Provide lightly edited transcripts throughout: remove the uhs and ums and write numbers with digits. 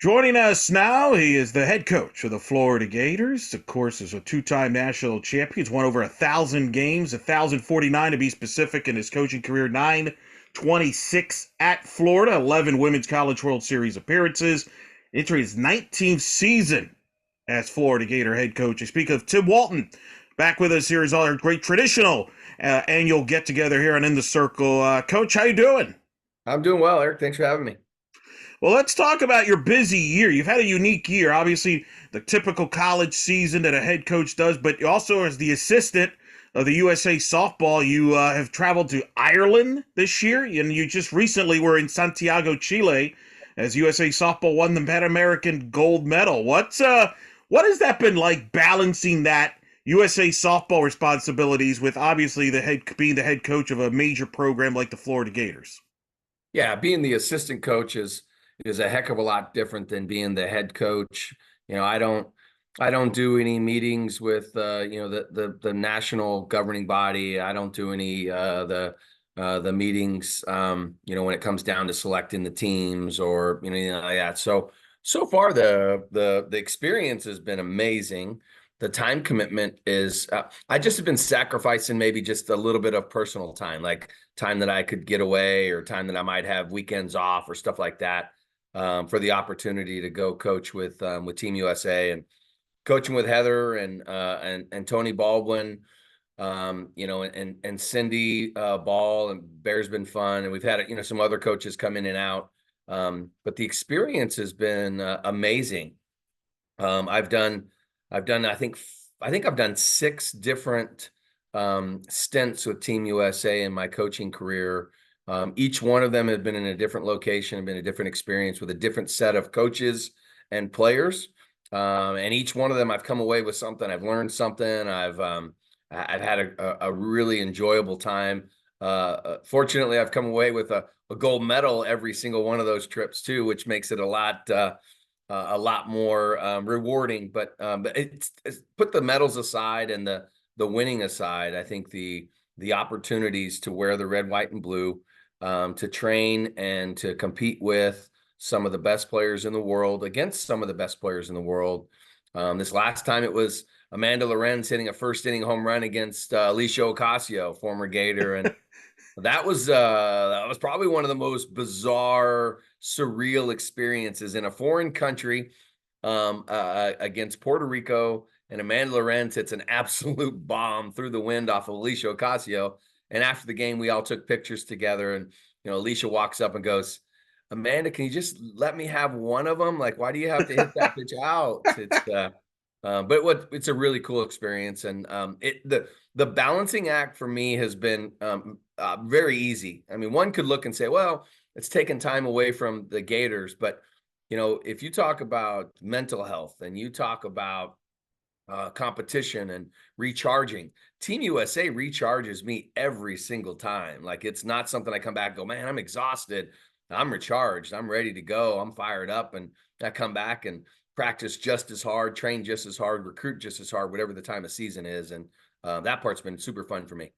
Joining us now, he is the head coach of the Florida Gators. Of course, is a two-time national champion. He's won over 1,000 games, 1,049 to be specific in his coaching career. 926 at Florida, 11 Women's College World Series appearances. Entering his 19th season as Florida Gator head coach. I speak of Tim Walton, back with us here is our great traditional annual get-together here on In the Circle. Coach, how you doing? I'm doing well, Eric. Thanks for having me. Well, let's talk about your busy year. You've had a unique year. Obviously, the typical college season that a head coach does, but also as the assistant of the USA softball, you have traveled to Ireland this year, and you just recently were in Santiago, Chile, as USA softball won the Pan American gold medal. What has that been like balancing that USA softball responsibilities with obviously being the head coach of a major program like the Florida Gators? Yeah, being the assistant coach is a heck of a lot different than being the head coach. I don't do any meetings with the national governing body. I don't do any the meetings when it comes down to selecting the teams or anything like that. So far the experience has been amazing. The time commitment is I just have been sacrificing maybe just a little bit of personal time, like time that I could get away or time that I might have weekends off or stuff like that, for the opportunity to go coach with Team USA and coaching with Heather and Tony Baldwin, and Cindy Ball, and Bear's been fun, and we've had some other coaches come in and out, but the experience has been amazing. Um, I've done I've done I think I've done six different stints with Team USA in my coaching career. Each one of them has been in a different location, been a different experience with a different set of coaches and players. And each one of them, I've come away with something. I've learned something. I've had a really enjoyable time. Fortunately, I've come away with a gold medal every single one of those trips too, which makes it a lot more rewarding. But it's put the medals aside and the winning aside. I think the opportunities to wear the red, white, and blue, to train and to compete with some of the best players in the world against some of the best players in the world. This last time it was Amanda Lorenz hitting a first inning home run against Alicia Ocasio, former Gator, and that was probably one of the most bizarre, surreal experiences in a foreign country, against Puerto Rico, and Amanda Lorenz hits an absolute bomb through the wind off of Alicia Ocasio. And after the game, we all took pictures together, and Alicia walks up and goes, "Amanda, can you just let me have one of them? Like, why do you have to hit that pitch out?" It's a really cool experience, and the balancing act for me has been very easy. I mean, one could look and say, well, it's taken time away from the Gators, but if you talk about mental health and you talk about competition and recharging, Team USA recharges me every single time. Like, it's not something I come back and go, man, I'm exhausted. I'm recharged. I'm ready to go. I'm fired up. And I come back and practice just as hard, train just as hard, recruit just as hard, whatever the time of season is. And that part's been super fun for me.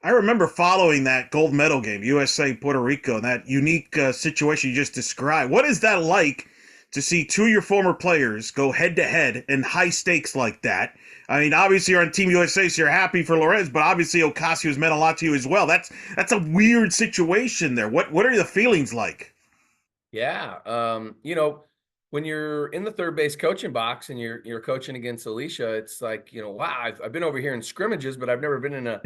I remember following that gold medal game, USA Puerto Rico, and that unique situation you just described. What is that like to see two of your former players go head to head in high stakes like that? I mean, obviously you're on Team USA, so you're happy for Lorenz, but obviously Ocasio's meant a lot to you as well. That's a weird situation there. What are the feelings like? Yeah. When you're in the third base coaching box and you're coaching against Alicia, it's like, wow, I've been over here in scrimmages, but I've never been in a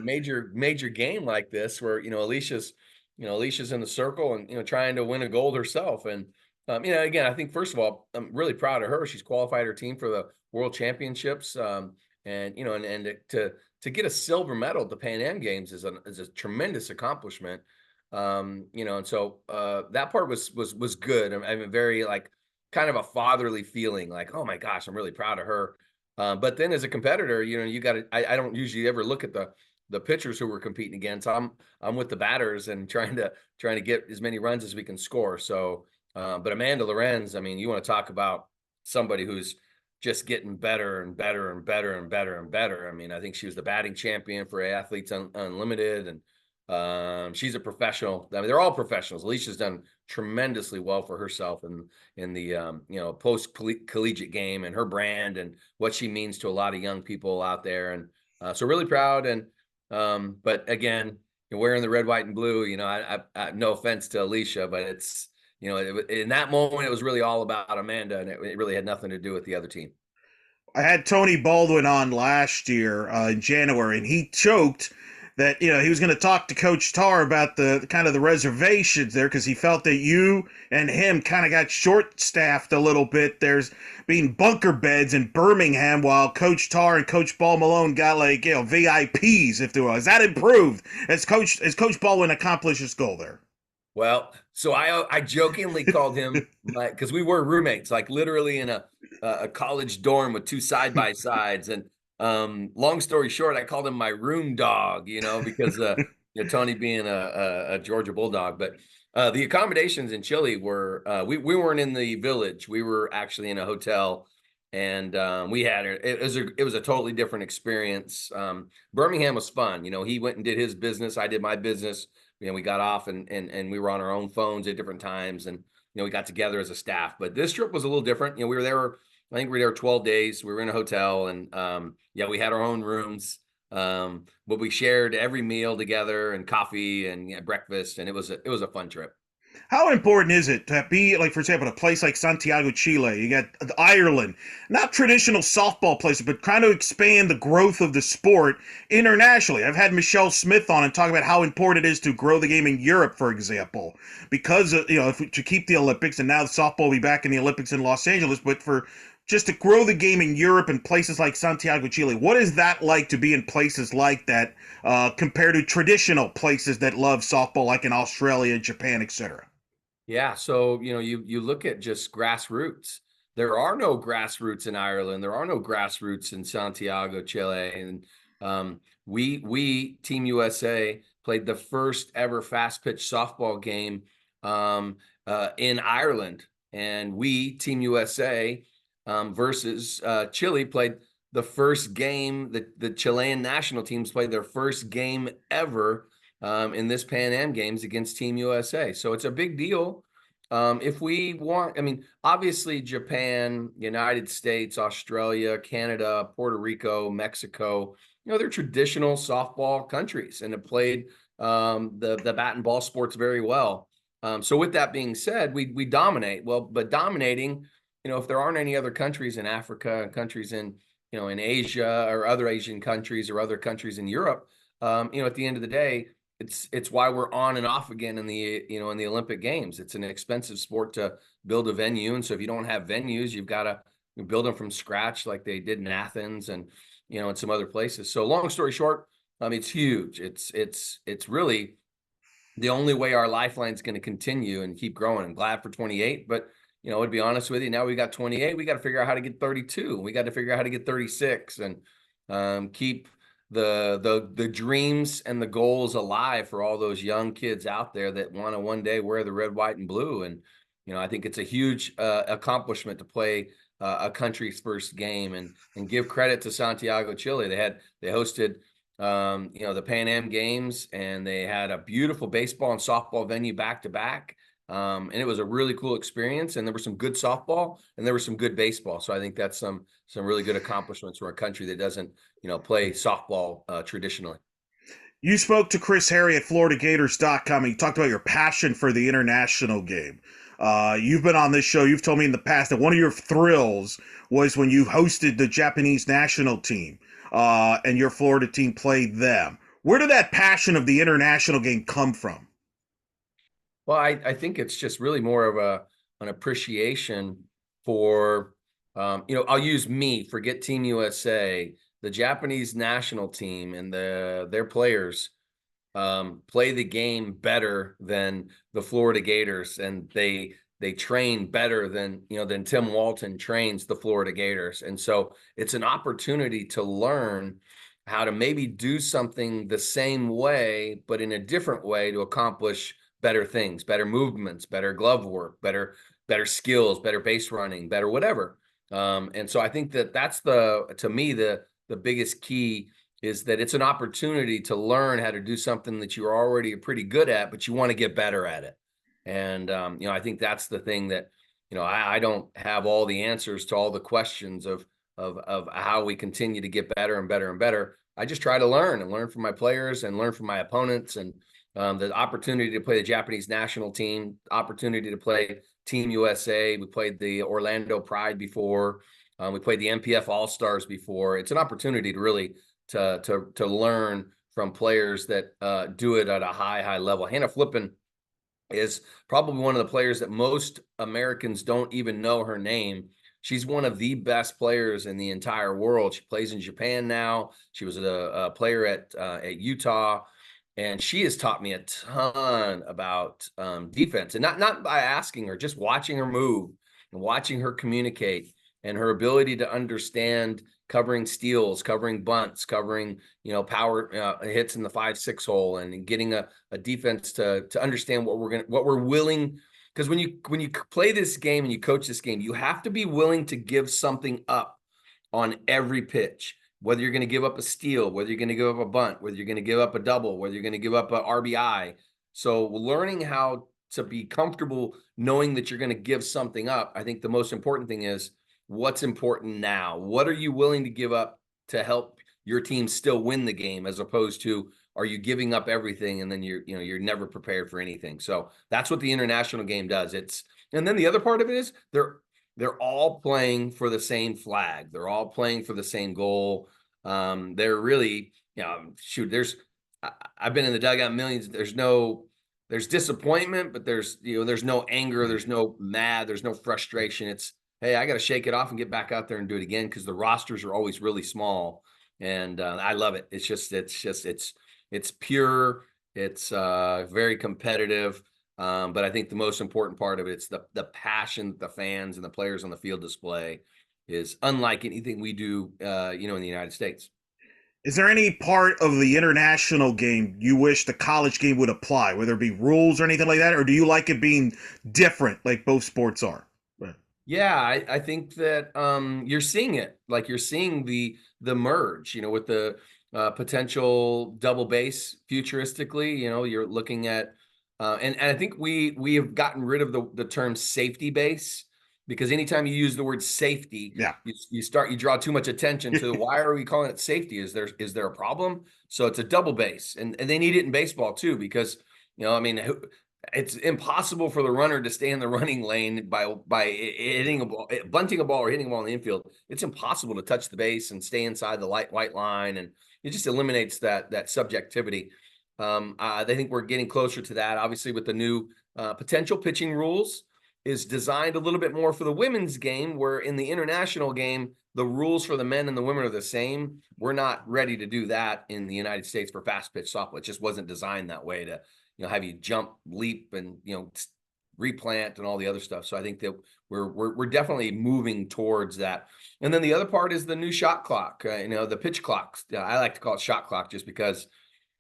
major game like this where, Alicia's in the circle and, trying to win a gold herself. And, again, I think, first of all, I'm really proud of her. She's qualified her team for the World Championships. And to get a silver medal at the Pan Am Games is a tremendous accomplishment. And so that part was good. I'm very, like, kind of a fatherly feeling, like, oh my gosh, I'm really proud of her. But then as a competitor, you got to. I don't usually ever look at the pitchers who we're competing against. I'm with the batters and trying to get as many runs as we can score. So, but Amanda Lorenz, I mean, you want to talk about somebody who's just getting better and better and better and better and better. I mean, I think she was the batting champion for Athletes Unlimited, and She's a professional. I mean, they're all professionals. Alicia's done tremendously well for herself in the post collegiate game, and her brand and what she means to a lot of young people out there. And so really proud. And but again, wearing the red, white, and blue. I no offense to Alicia, but it's in that moment it was really all about Amanda, and it really had nothing to do with the other team. I had Tony Baldwin on last year in January, and he choked that he was going to talk to Coach Tarr about the kind of the reservations there because he felt that you and him kind of got short-staffed a little bit. There's being bunker beds in Birmingham while Coach Tarr and Coach Ball Malone got like VIPs, if there was. Has that improved as Coach Baldwin accomplished his goal there? Well, so I jokingly called him because we were roommates, like literally in a college dorm with two side by sides. And long story short, I called him my room dog, because Tony being a Georgia Bulldog. But the accommodations in Chile were we weren't in the village. We were actually in a hotel, and we had it was a totally different experience. Birmingham was fun. He went and did his business. I did my business. We got off and we were on our own phones at different times, and we got together as a staff. But this trip was a little different. We were there. I think we were there 12 days. We were in a hotel, and we had our own rooms. But we shared every meal together, and coffee and breakfast, and it was a fun trip. How important is it to be, like, for example, a place like Santiago, Chile? You got Ireland, not traditional softball places, but kind of expand the growth of the sport internationally. I've had Michelle Smith on and talk about how important it is to grow the game in Europe, for example, because to keep the Olympics, and now the softball will be back in the Olympics in Los Angeles, but for just to grow the game in Europe and places like Santiago, Chile. What is that like to be in places like that compared to traditional places that love softball, like in Australia, Japan, etc.? Yeah, so you look at just grassroots. There are no grassroots in Ireland. There are no grassroots in Santiago, Chile, and we Team USA played the first ever fast pitch softball game in Ireland, and we Team USA versus Chile played the first game. The Chilean national teams played their first game ever in this Pan Am Games against Team USA. So it's a big deal. If we want, obviously Japan, United States, Australia, Canada, Puerto Rico, Mexico, they're traditional softball countries and have played the bat and ball sports very well. So with that being said, we dominate. Well, but dominating, if there aren't any other countries in Africa, countries in Asia or other Asian countries or other countries in Europe, at the end of the day, it's why we're on and off again in the Olympic Games. It's an expensive sport to build a venue, and so if you don't have venues, you've got to build them from scratch, like they did in Athens and and some other places. So long story short, it's huge. It's really the only way our lifeline is going to continue and keep growing. I'm glad for 28, but to be honest with you, now we got 28. We got to figure out how to get 32. We got to figure out how to get 36 and keep the dreams and the goals alive for all those young kids out there that want to one day wear the red, white, and blue. And I think it's a huge accomplishment to play a country's first game, and give credit to Santiago, Chile. They hosted the Pan Am Games, and they had a beautiful baseball and softball venue back to back. And it was a really cool experience, and there was some good softball and there was some good baseball. So I think that's some really good accomplishments for a country that doesn't, play softball traditionally. You spoke to Chris Harry at FloridaGators.com, and you talked about your passion for the international game. You've been on this show. You've told me in the past that one of your thrills was when you hosted the Japanese national team, and your Florida team played them. Where did that passion of the international game come from? Well, I think it's just really more of an appreciation for, I'll use forget Team USA, the Japanese national team and their players play the game better than the Florida Gators, and they train better than Tim Walton trains the Florida Gators. And so it's an opportunity to learn how to maybe do something the same way, but in a different way to accomplish better things, better movements, better glove work, better skills, better base running, better whatever. And so I think that's to me, the biggest key is that it's an opportunity to learn how to do something that you're already pretty good at, but you want to get better at it. And I think that's the thing that, I don't have all the answers to all the questions of how we continue to get better and better and better. I just try to learn and learn from my players and learn from my opponents, and the opportunity to play the Japanese national team, opportunity to play Team USA. We played the Orlando Pride before. We played the MPF All-Stars before. It's an opportunity to really to learn from players that do it at a high level. Hannah Flippen is probably one of the players that most Americans don't even know her name. She's one of the best players in the entire world. She plays in Japan now. She was a player at Utah, and she has taught me a ton about defense, and not by asking her, just watching her move and watching her communicate, and her ability to understand covering steals, covering bunts, covering power hits in the 5-6 hole, and getting a defense to understand what we're willing. Because when you play this game and you coach this game, you have to be willing to give something up on every pitch. Whether you're going to give up a steal, whether you're going to give up a bunt, whether you're going to give up a double, whether you're going to give up a RBI. So learning how to be comfortable knowing that you're going to give something up. I think the most important thing is what's important now. What are you willing to give up to help your team still win the game, as opposed to, are you giving up everything and then you're never prepared for anything? So that's what the international game does. And then the other part of it is they're all playing for the same flag. They're all playing for the same goal. They're really, I've been in the dugout millions. There's disappointment, but there's no anger. There's no mad. There's no frustration. It's, hey, I got to shake it off and get back out there and do it again, because the rosters are always really small. And I love it. It's pure. It's very competitive. But I think the most important part of it, it's the passion the fans and the players on the field display is unlike anything we do, in the United States. Is there any part of the international game you wish the college game would apply, whether it be rules or anything like that, or do you like it being different like both sports are? Right. Yeah, I think that you're seeing it. Like, you're seeing the merge, with the potential double base futuristically. You're looking at and I think we have gotten rid of the term safety base, because anytime you use the word safety, Yeah. you draw too much attention to why are we calling it safety? Is there a problem? So it's a double base, and they need it in baseball too, because it's impossible for the runner to stay in the running lane by hitting a ball, bunting a ball, or hitting a ball in the infield. It's impossible to touch the base and stay inside the white line, and it just eliminates that subjectivity. I think we're getting closer to that. Obviously, with the new potential pitching rules, is designed a little bit more for the women's game, where in the international game, the rules for the men and the women are the same. We're not ready to do that in the United States for fast pitch softball. It just wasn't designed that way to, have you jump, leap, and, replant and all the other stuff. So I think that we're definitely moving towards that. And then the other part is the new shot clock, the pitch clocks. I like to call it shot clock, just because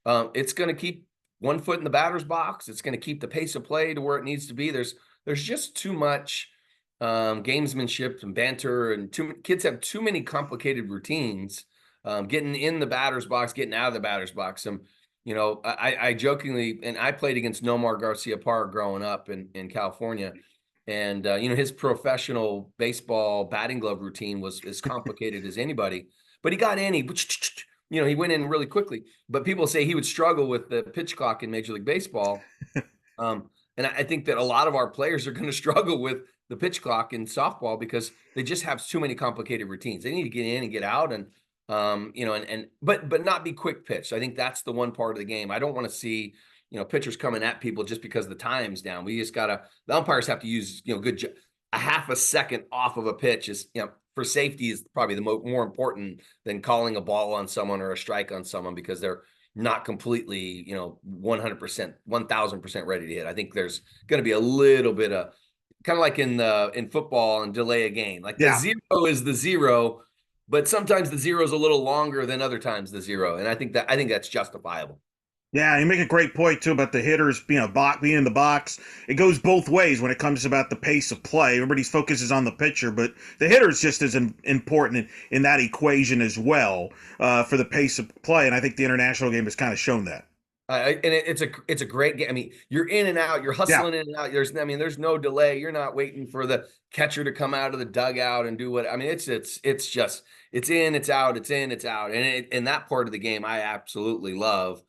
it's going to keep 1 foot in the batter's box. It's going to keep the pace of play to where it needs to be. There's just too much gamesmanship and banter, and kids have too many complicated routines, getting in the batter's box, getting out of the batter's box. I jokingly, and I played against Nomar Garcia-Parra growing up in California, and his professional baseball batting glove routine was as complicated as anybody, but he got in, he went in really quickly. But people say he would struggle with the pitch clock in Major League Baseball. And I think that a lot of our players are going to struggle with the pitch clock in softball, because they just have too many complicated routines. They need to get in and get out, and but not be quick pitch. I think that's the one part of the game. I don't want to see pitchers coming at people just because the time's down. We just the umpires have to use a half a second off of a pitch is for safety is probably the more important than calling a ball on someone or a strike on someone, because they're not completely 100%, 1000% ready to hit. I think there's going to be a little bit of kind of like in football and delay a game. Like the zero is the zero, but sometimes the zero is a little longer than other times the zero. And I think that's justifiable. Yeah, you make a great point too about the hitters being in the box. It goes both ways when it comes about the pace of play. Everybody's focuses on the pitcher, but the hitter's just as important in that equation as well for the pace of play. And I think the international game has kind of shown that. It's a great game. I mean, you're in and out, you're Yeah, hustling in and out. There's no delay. You're not waiting for the catcher to come out of the dugout and do what. I mean, it's just it's in, it's out, it's in, it's out, and that part of the game I absolutely love.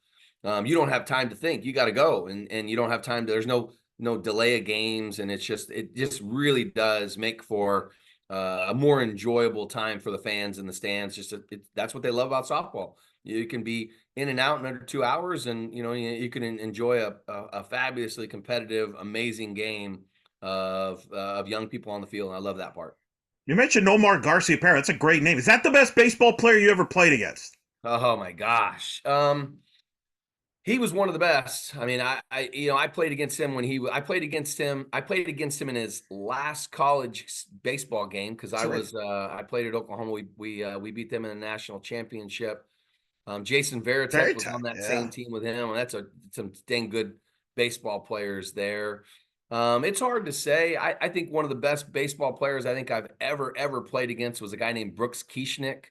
You don't have time to think. You got to go, and you don't have time to. There's no delay of games, and it just really does make for a more enjoyable time for the fans in the stands. That's what they love about softball. You can be in and out in under 2 hours, and you can enjoy a fabulously competitive, amazing game of young people on the field, and I love that part. you mentioned Nomar Garcia Parra. That's a great name. Is that the best baseball player you ever played against? Oh my gosh. He was one of the best. I mean, I played against him I played against him in his last college baseball game because That's right. I played at Oklahoma. We beat them in the national championship. Jason Varitek Very was on tight. that same Yeah. team with him, and that's some dang good baseball players there. It's hard to say. I think one of the best baseball players I think I've ever played against was a guy named Brooks Kieschnick.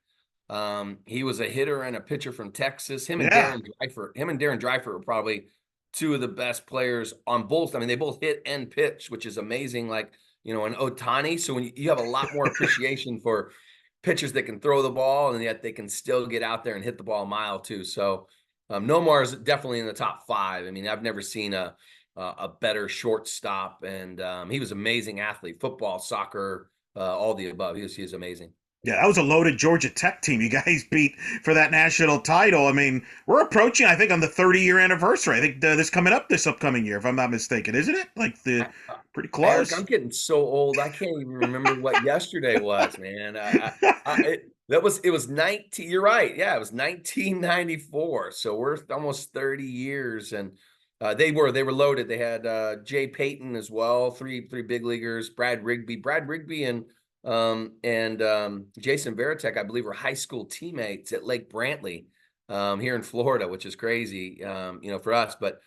He was a hitter and a pitcher from Texas. Yeah. Him and Darren Dreifert were probably two of the best players on both. I mean, they both hit and pitch, which is amazing. Like, an Otani. So when you have a lot more appreciation for pitchers that can throw the ball and yet they can still get out there and hit the ball a mile too. So Nomar is definitely in the top five. I mean, I've never seen a better shortstop, and he was an amazing athlete, football, soccer, all the above. He was amazing. Yeah, that was a loaded Georgia Tech team you guys beat for that national title. I mean, we're approaching, I think, on the 30-year anniversary. I think this coming up this upcoming year, if I'm not mistaken, isn't it? Like the I, pretty Eric, I'm close. getting so old. I can't even remember what yesterday was, man. It was 19. You're right. Yeah, it was 1994. So we're almost 30 years, and they were loaded. They had Jay Payton as well, three big leaguers, Brad Rigby, and Jason Varitek, I believe, were high school teammates at Lake Brantley, here in Florida, which is crazy, for us, but.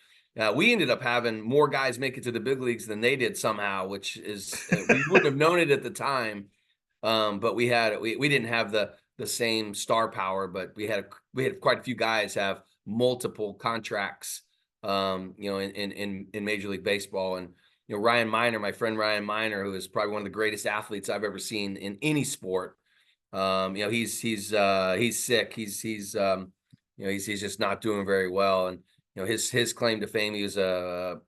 We ended up having more guys make it to the big leagues than they did somehow, which is we wouldn't have known it at the time, but we didn't have the same star power, but we had quite a few guys have multiple contracts, in Major League Baseball, and Ryan Miner, my friend Ryan Miner, who is probably one of the greatest athletes I've ever seen in any sport. He's sick. He's just not doing very well, and his claim to fame, he was a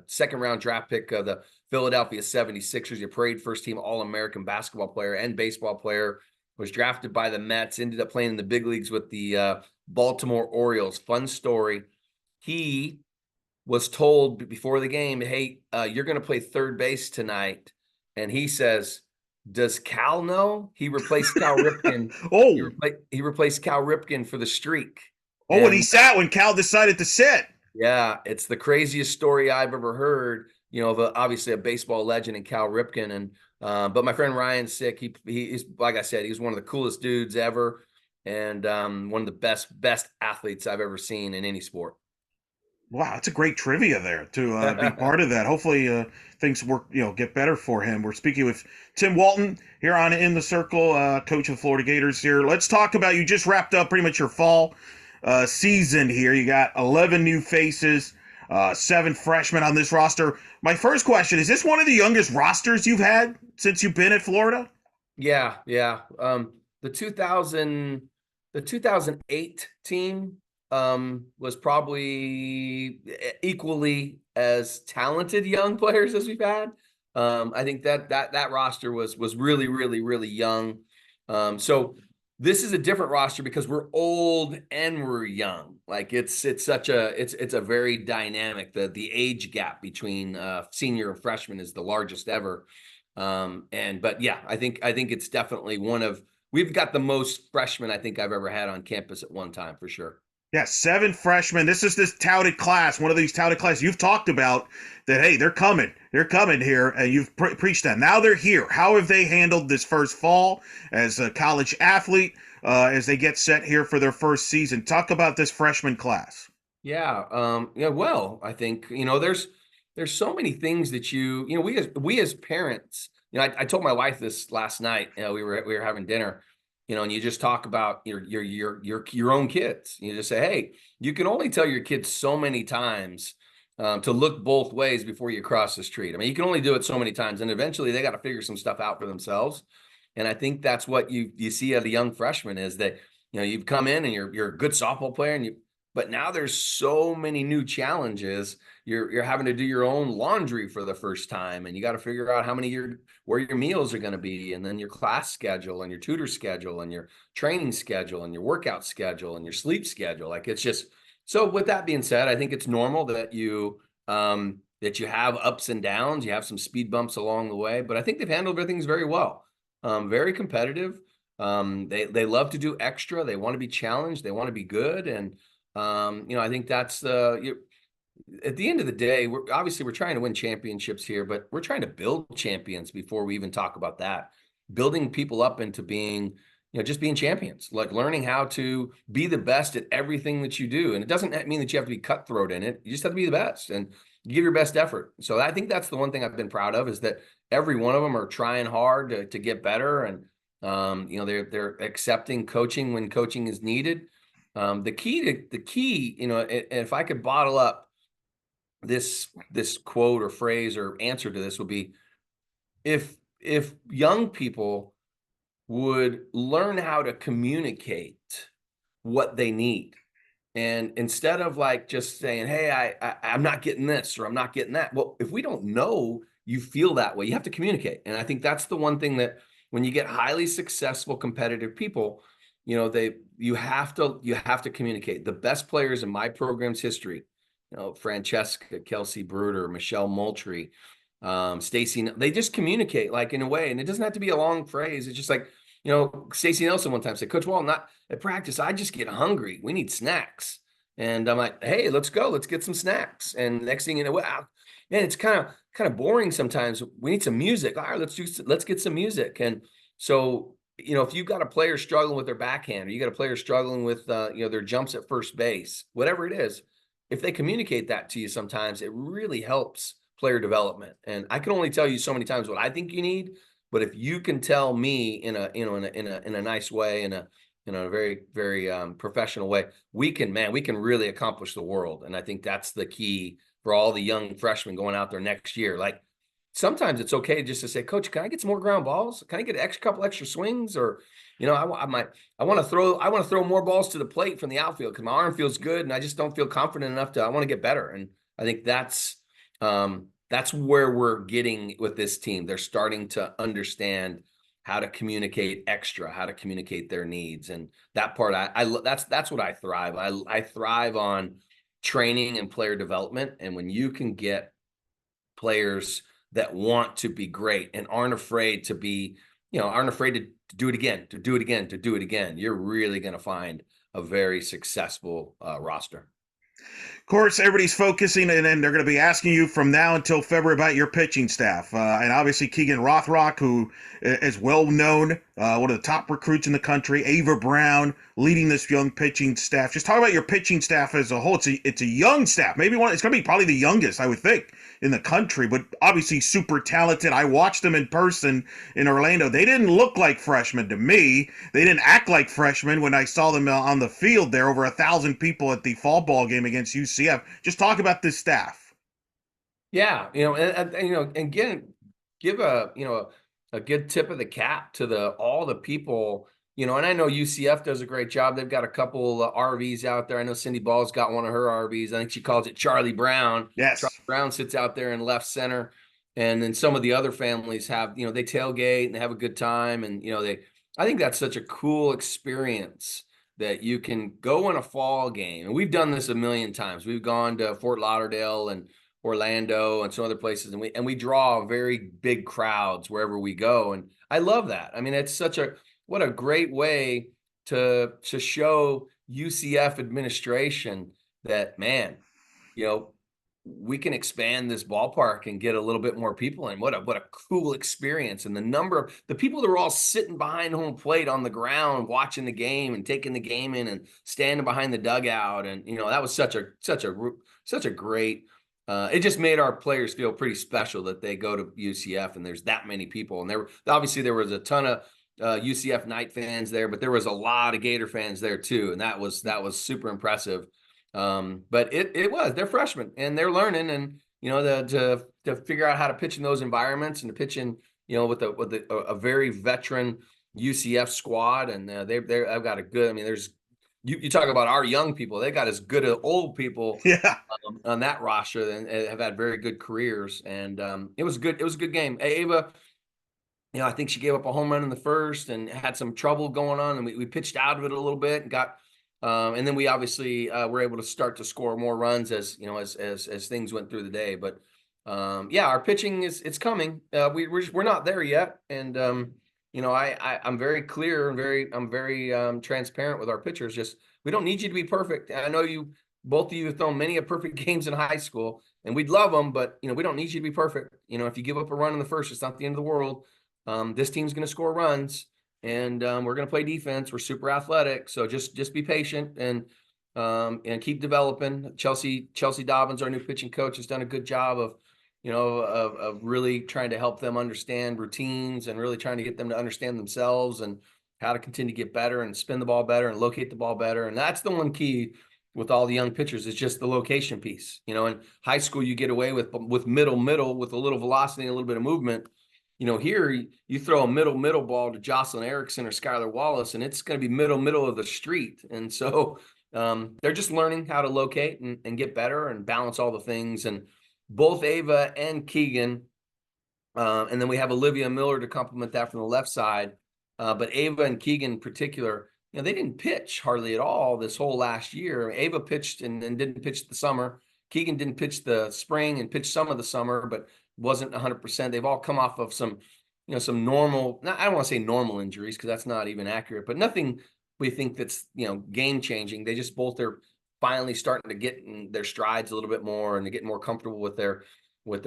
second round draft pick of the Philadelphia 76ers, a parade first team All-American basketball player and baseball player, was drafted by the Mets, ended up playing in the big leagues with the Baltimore Orioles. Fun story. He was told before the game, hey, you're going to play third base tonight. And he says, does Cal know? He replaced Cal Ripken. He, Oh, repla- he replaced Cal Ripken for the streak. oh, when he And sat when Cal decided to sit. yeah, it's the craziest story I've ever heard. Of obviously a baseball legend in Cal Ripken, and but my friend Ryan's sick. He's, like I said, he's one of the coolest dudes ever, and one of the best athletes I've ever seen in any sport. Wow, that's a great trivia there to be part of that. Hopefully, things work, get better for him. We're speaking with Tim Walton here on In the Circle, coach of the Florida Gators here. Let's talk about, you just wrapped up pretty much your fall season here. You got 11 new faces, 7 freshmen on this roster. My first question, is this one of the youngest rosters you've had since you've been at Florida? Yeah, yeah. The 2008 team was probably equally as talented young players as we've had. I think that roster was really, really, really young. So this is a different roster because we're old and we're young. Like it's a very dynamic. The age gap between senior and freshman is the largest ever. But yeah, I think it's definitely we've got the most freshmen I think I've ever had on campus at one time for sure. Yeah, 7 freshmen. This touted class, one of these touted classes you've talked about that, hey, they're coming. They're coming here, and you've preached that. Now they're here. How have they handled this first fall as a college athlete as they get set here for their first season? Talk about this freshman class. Yeah. Yeah. Well, I think, there's so many things that we as parents, I told my wife this last night. We were having dinner, and you just talk about your own kids. You just say, hey, you can only tell your kids so many times to look both ways before you cross the street. I mean, you can only do it so many times, and eventually they got to figure some stuff out for themselves. And I think that's what you see at a young freshman is that, you've come in and you're a good softball player, but now there's so many new challenges. You're having to do your own laundry for the first time, and you got to figure out where your meals are going to be, and then your class schedule and your tutor schedule and your training schedule and your workout schedule and your sleep schedule. Like, it's just so. With that being said, I think it's normal that you have ups and downs. You have some speed bumps along the way, but I think they've handled things very well. Very competitive. They love to do extra. They want to be challenged. They want to be good, and I think that's at the end of the day, we're trying to win championships here, but we're trying to build champions before we even talk about that. Building people up into being, just being champions, like learning how to be the best at everything that you do. And it doesn't mean that you have to be cutthroat in it. You just have to be the best and give your best effort. So I think that's the one thing I've been proud of is that every one of them are trying hard to get better. And, they're accepting coaching when coaching is needed. The key, if I could bottle up this quote or phrase or answer to this would be if young people would learn how to communicate what they need, and instead of like just saying, hey, I'm not getting this or I'm not getting that. Well, if we don't know you feel that way, you have to communicate. And I think that's the one thing that when you get highly successful competitive people, you have to communicate. The best players in my program's history, Francesca, Kelsey Bruder, Michelle Moultrie, Stacy, they just communicate like in a way, and it doesn't have to be a long phrase. It's just like, Stacy Nelson one time said, Coach Walton, not at practice, I just get hungry. We need snacks. And I'm like, hey, let's go. Let's get some snacks. And next thing you know, wow, man, it's kind of boring sometimes. We need some music. All right, let's get some music. And so, if you've got a player struggling with their backhand, or you got a player struggling with, their jumps at first base, whatever it is, if they communicate that to you, sometimes it really helps player development. And I can only tell you so many times what I think you need, but if you can tell me in a nice way, in a very, very professional way, we can really accomplish the world. And I think that's the key for all the young freshmen going out there next year. Like, sometimes it's okay just to say, Coach, can I get some more ground balls? Can I get a couple extra swings? Or, I want to throw more balls to the plate from the outfield because my arm feels good and I just don't feel confident enough I want to get better. And I think that's where we're getting with this team. They're starting to understand how to communicate extra, how to communicate their needs. And that part, that's what I thrive. I thrive on training and player development. And when you can get players that want to be great and aren't afraid to do it again, you're really going to find a very successful roster. Of course, everybody's focusing, and then they're going to be asking you from now until February about your pitching staff. And obviously, Keegan Rothrock, who is well known, one of the top recruits in the country, Ava Brown leading this young pitching staff. Just talk about your pitching staff as a whole. It's a young staff. Maybe it's going to be probably the youngest, I would think, in the country, but obviously super talented. I watched them in person in Orlando. They didn't look like freshmen to me. They didn't act like freshmen when I saw them on the field there, over 1,000 people at the fall ball game against UCF. Just talk about this staff. Yeah, and again, give a good tip of the cap to all the people, and I know UCF does a great job. They've got a couple RVs out there. I know Cindy Ball's got one of her RVs. I think she calls it Charlie Brown. Yes. Charlie Brown sits out there in left center. And then some of the other families have, they tailgate and they have a good time. And, I think that's such a cool experience that you can go in a fall game. And we've done this a million times. We've gone to Fort Lauderdale and Orlando and some other places, and we draw very big crowds wherever we go. And I love that. I mean, it's what a great way to show UCF administration that, man, we can expand this ballpark and get a little bit more people in. What a cool experience. And the number of the people that were all sitting behind home plate on the ground, watching the game and taking the game in and standing behind the dugout. And, that was such a great, it just made our players feel pretty special that they go to UCF and there's that many people. And there was a ton of UCF Knight fans there, but there was a lot of Gator fans there too. And that was super impressive. But they're freshmen and they're learning, and to figure out how to pitch in those environments and to pitch in with a very veteran UCF squad, and I've got a good. I mean, there's you talk about our young people; they got as good as old people Yeah. on that roster and have had very good careers, and it was good. It was a good game. Ava, I think she gave up a home run in the first and had some trouble going on, and we pitched out of it a little bit and got. And then we obviously were able to start to score more runs as things went through the day. But our pitching it's coming. We're not there yet, and I'm very clear and I'm very transparent with our pitchers. Just we don't need you to be perfect. I know both of you have thrown many perfect games in high school, and we'd love them, but we don't need you to be perfect. If you give up a run in the first, it's not the end of the world. This team's going to score runs. And we're going to play defense. We're super athletic, so just be patient and keep developing. Chelsey Dobbins, our new pitching coach, has done a good job of really trying to help them understand routines and really trying to get them to understand themselves and how to continue to get better and spin the ball better and locate the ball better. And that's the one key with all the young pitchers is just the location piece. In high school, you get away with middle with a little velocity and a little bit of movement. Here you throw a middle ball to Jocelyn Erickson or Skylar Wallace, and it's going to be middle of the street. And so they're just learning how to locate and get better and balance all the things. And both Ava and Keegan, and then we have Olivia Miller to complement that from the left side. But Ava and Keegan in particular, they didn't pitch hardly at all this whole last year. Ava pitched and didn't pitch the summer. Keegan didn't pitch the spring and pitched some of the summer, but wasn't 100%. They've all come off of some normal, I don't want to say normal injuries because that's not even accurate, but nothing we think that's, game changing. They just both are finally starting to get in their strides a little bit more and to get more comfortable with their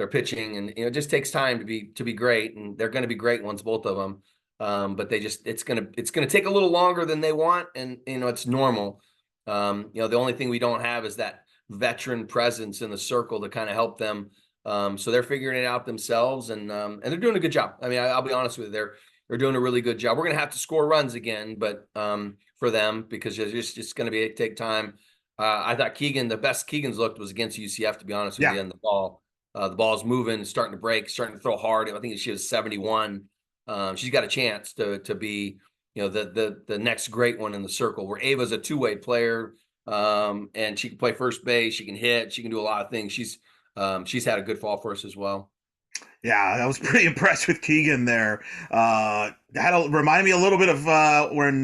pitching. And, it just takes time to be great. And they're going to be great ones, both of them. But it's going to take a little longer than they want. And, it's normal. The only thing we don't have is that veteran presence in the circle to kind of help them. So they're figuring it out themselves, and they're doing a good job. I mean, I'll be honest with you, they're doing a really good job. We're going to have to score runs again, but for them because it's just going to take time. I thought the best Keegan's looked was against UCF, to be honest with you. And the ball's moving, starting to break, starting to throw hard. I think she was 71. She's got a chance to be the next great one in the circle. Where Ava's a two-way player, and she can play first base, she can hit, she can do a lot of things. She's had a good fall for us as well. Yeah, I was pretty impressed with Keegan there. Remind me a little bit of when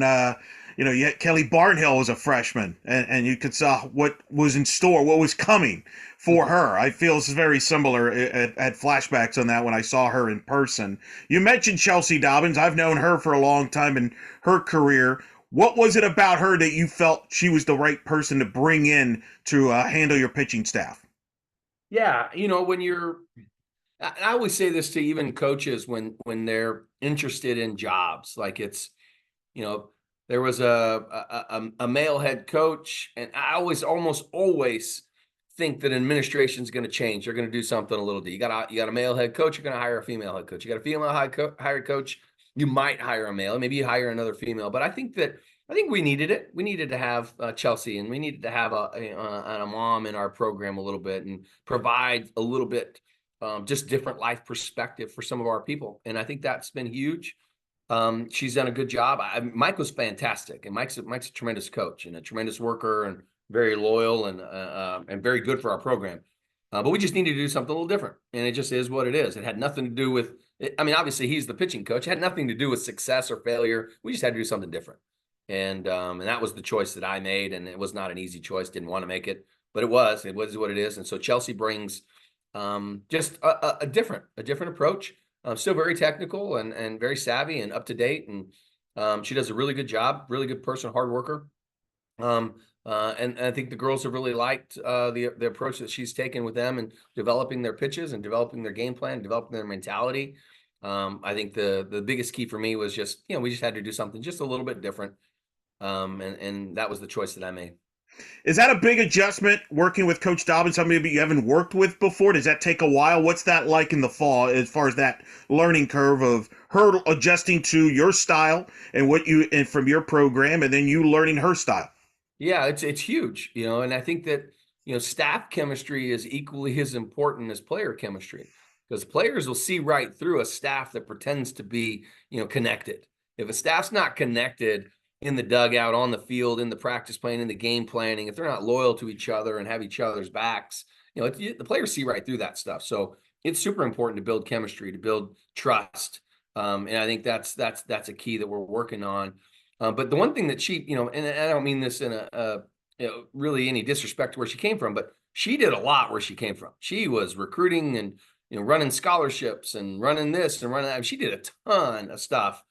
Kelly Barnhill was a freshman, and you could saw what was in store, what was coming for her. I feel it's very similar. At flashbacks on that when I saw her in person. You mentioned Chelsey Dobbins. I've known her for a long time in her career. What was it about her that you felt she was the right person to bring in to handle your pitching staff? Yeah, I always say this to even coaches when they're interested in jobs, like it's, there was a male head coach, and I almost always think that administration is going to change. They're going to do something a little different. You got a male head coach, you're going to hire a female head coach. You got a female hired coach, you might hire a male, maybe you hire another female. But I think we needed it. We needed to have Chelsey, and we needed to have a mom in our program a little bit and provide a little bit just different life perspective for some of our people. And I think that's been huge. She's done a good job. Mike was fantastic, and Mike's a tremendous coach and a tremendous worker and very loyal and very good for our program. But we just needed to do something a little different, and it just is what it is. It had nothing to do with. Obviously he's the pitching coach. It had nothing to do with success or failure. We just had to do something different. And that was the choice that I made, and it was not an easy choice. Didn't want to make it, but it was what it is. And so Chelsey brings just a different approach. Still very technical and very savvy and up to date. And she does a really good job, really good person, hard worker. And I think the girls have really liked the approach that she's taken with them and developing their pitches and developing their game plan, developing their mentality. I think the biggest key for me was just, we just had to do something just a little bit different. And that was the choice that I made. Is that a big adjustment working with Coach Dobbins, somebody maybe you haven't worked with before? Does that take a while? What's that like in the fall as far as that learning curve of her adjusting to your style and from your program, and then you learning her style? Yeah, it's huge, and I think that, staff chemistry is equally as important as player chemistry, because players will see right through a staff that pretends to be, connected. If a staff's not connected in the dugout, on the field, in the practice plan, in the game planning, if they're not loyal to each other and have each other's backs, the players see right through that stuff. So it's super important to build chemistry, to build trust. And I think that's a key that we're working on. But the one thing that she, and I don't mean this in a really any disrespect to where she came from, but she did a lot where she came from. She was recruiting and, running scholarships and running this and running that. She did a ton of stuff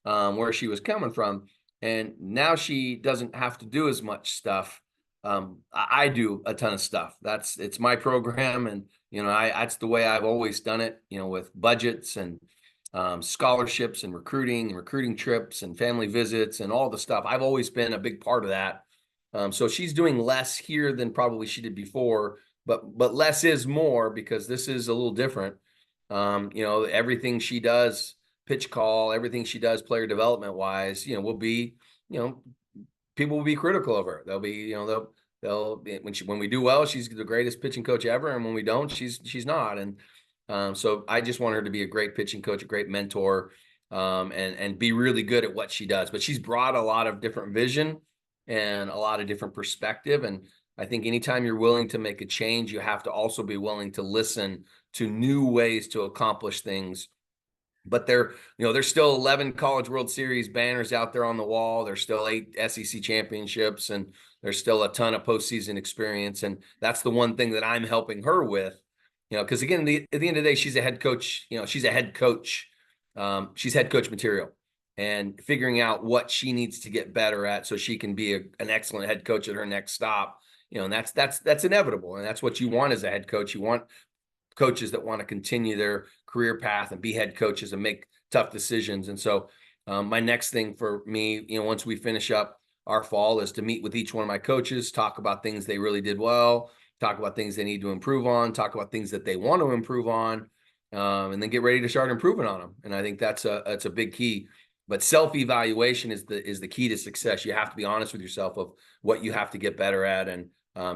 where she was coming from. And now she doesn't have to do as much stuff. I do a ton of stuff. It's my program. And, that's the way I've always done it, with budgets and scholarships and recruiting trips and family visits and all the stuff. I've always been a big part of that. So she's doing less here than probably she did before, but less is more, because this is a little different. Everything she does, pitch call, everything she does player development wise, will be, people will be critical of her. They'll be, they'll when we do well, she's the greatest pitching coach ever, and when we don't, she's not. And so I just want her to be a great pitching coach, a great mentor, and be really good at what she does. But she's brought a lot of different vision and a lot of different perspective. And I think anytime you're willing to make a change, you have to also be willing to listen to new ways to accomplish things. But there's still 11 College World Series banners out there on the wall. There's still 8 SEC championships, and there's still a ton of postseason experience. And that's the one thing that I'm helping her with. Because again, at the end of the day, she's a head coach. She's a head coach. She's head coach material, and figuring out what she needs to get better at so she can be an excellent head coach at her next stop. And that's inevitable, and that's what you want as a head coach. You want coaches that want to continue their career path and be head coaches and make tough decisions. And so, my next thing for me, once we finish up our fall, is to meet with each one of my coaches, talk about things they really did well, talk about things they need to improve on, talk about things that they want to improve on, and then get ready to start improving on them. And I think that's a big key. But self-evaluation is the key to success. You have to be honest with yourself of what you have to get better at. And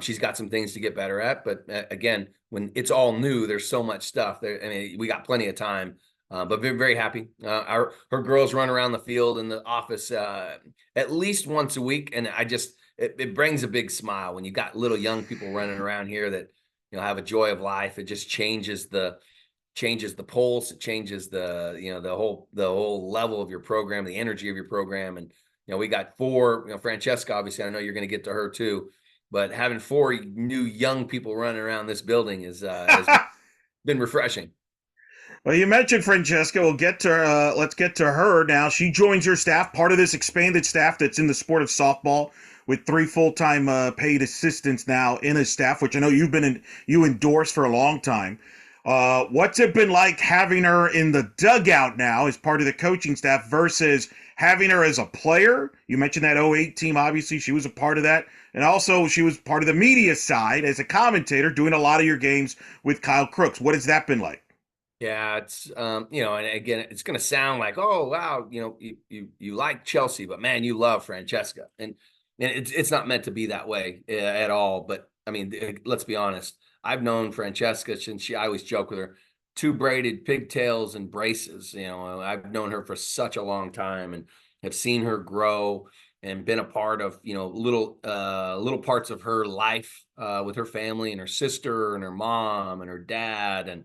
she's got some things to get better at. But again, when it's all new, there's so much stuff there. I mean, we got plenty of time. But very, very happy. Her girls run around the field in the office at least once a week, and it brings a big smile when you got little young people running around here that have a joy of life. It just changes the pulse. It changes the whole level of your program, the energy of your program. And we got 4. Francesca, obviously, I know you're going to get to her too, but having 4 new young people running around this building has been refreshing. Well, you mentioned Francesca. Let's get to her now. She joins your staff, part of this expanded staff that's in the sport of softball, with 3 full-time paid assistants now in his staff, which I know you endorsed for a long time. What's it been like having her in the dugout now as part of the coaching staff versus having her as a player? You mentioned that '08 team. Obviously, she was a part of that. And also, she was part of the media side as a commentator, doing a lot of your games with Kyle Crooks. What has that been like? Yeah, it's and again, it's going to sound like, oh wow, you like Chelsey, but man, you love Francesca, and it's not meant to be that way at all. But I mean, let's be honest. I've known Francesca since I always joke with her, 2 braided pigtails and braces. I've known her for such a long time and have seen her grow and been a part of little parts of her life with her family and her sister and her mom and her dad and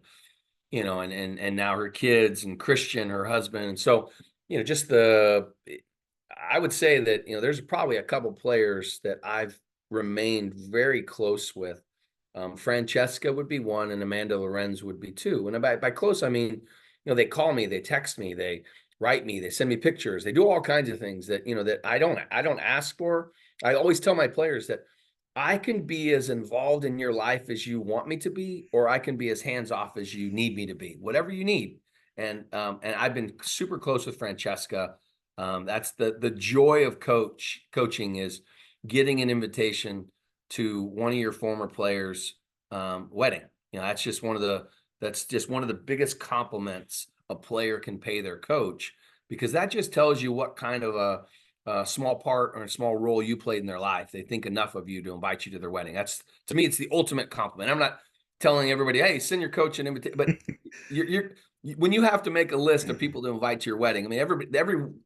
and now her kids and Christian, her husband. And so, I would say that, there's probably a couple players that I've remained very close with. Francesca would be one, and Amanda Lorenz would be 2. And by close, I mean, they call me, they text me, they write me, they send me pictures, they do all kinds of things that, that I don't ask for. I always tell my players that I can be as involved in your life as you want me to be, or I can be as hands off as you need me to be, whatever you need. And I've been super close with Francesca. That's the joy of coaching is getting an invitation to one of your former players' wedding. That's just one of the biggest compliments a player can pay their coach, because that just tells you what kind of a small part or a small role you played in their life. They think enough of you to invite you to their wedding. That's, to me, it's the ultimate compliment. I'm not telling everybody, hey, send your coach an invitation, but you're when you have to make a list of people to invite to your wedding. I mean,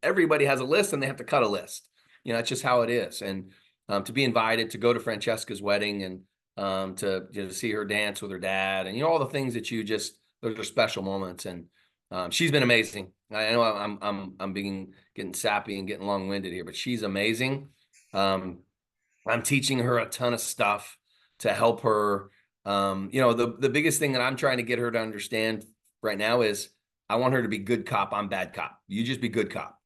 everybody has a list and they have to cut a list. That's just how it is. And to be invited to go to Francesca's wedding and to see her dance with her dad and all the things that those are special moments. And she's been amazing. I know I'm getting sappy and getting long-winded here, but she's amazing. I'm teaching her a ton of stuff to help her. The biggest thing that I'm trying to get her to understand right now is I want her to be good cop, I'm bad cop. You just be good cop.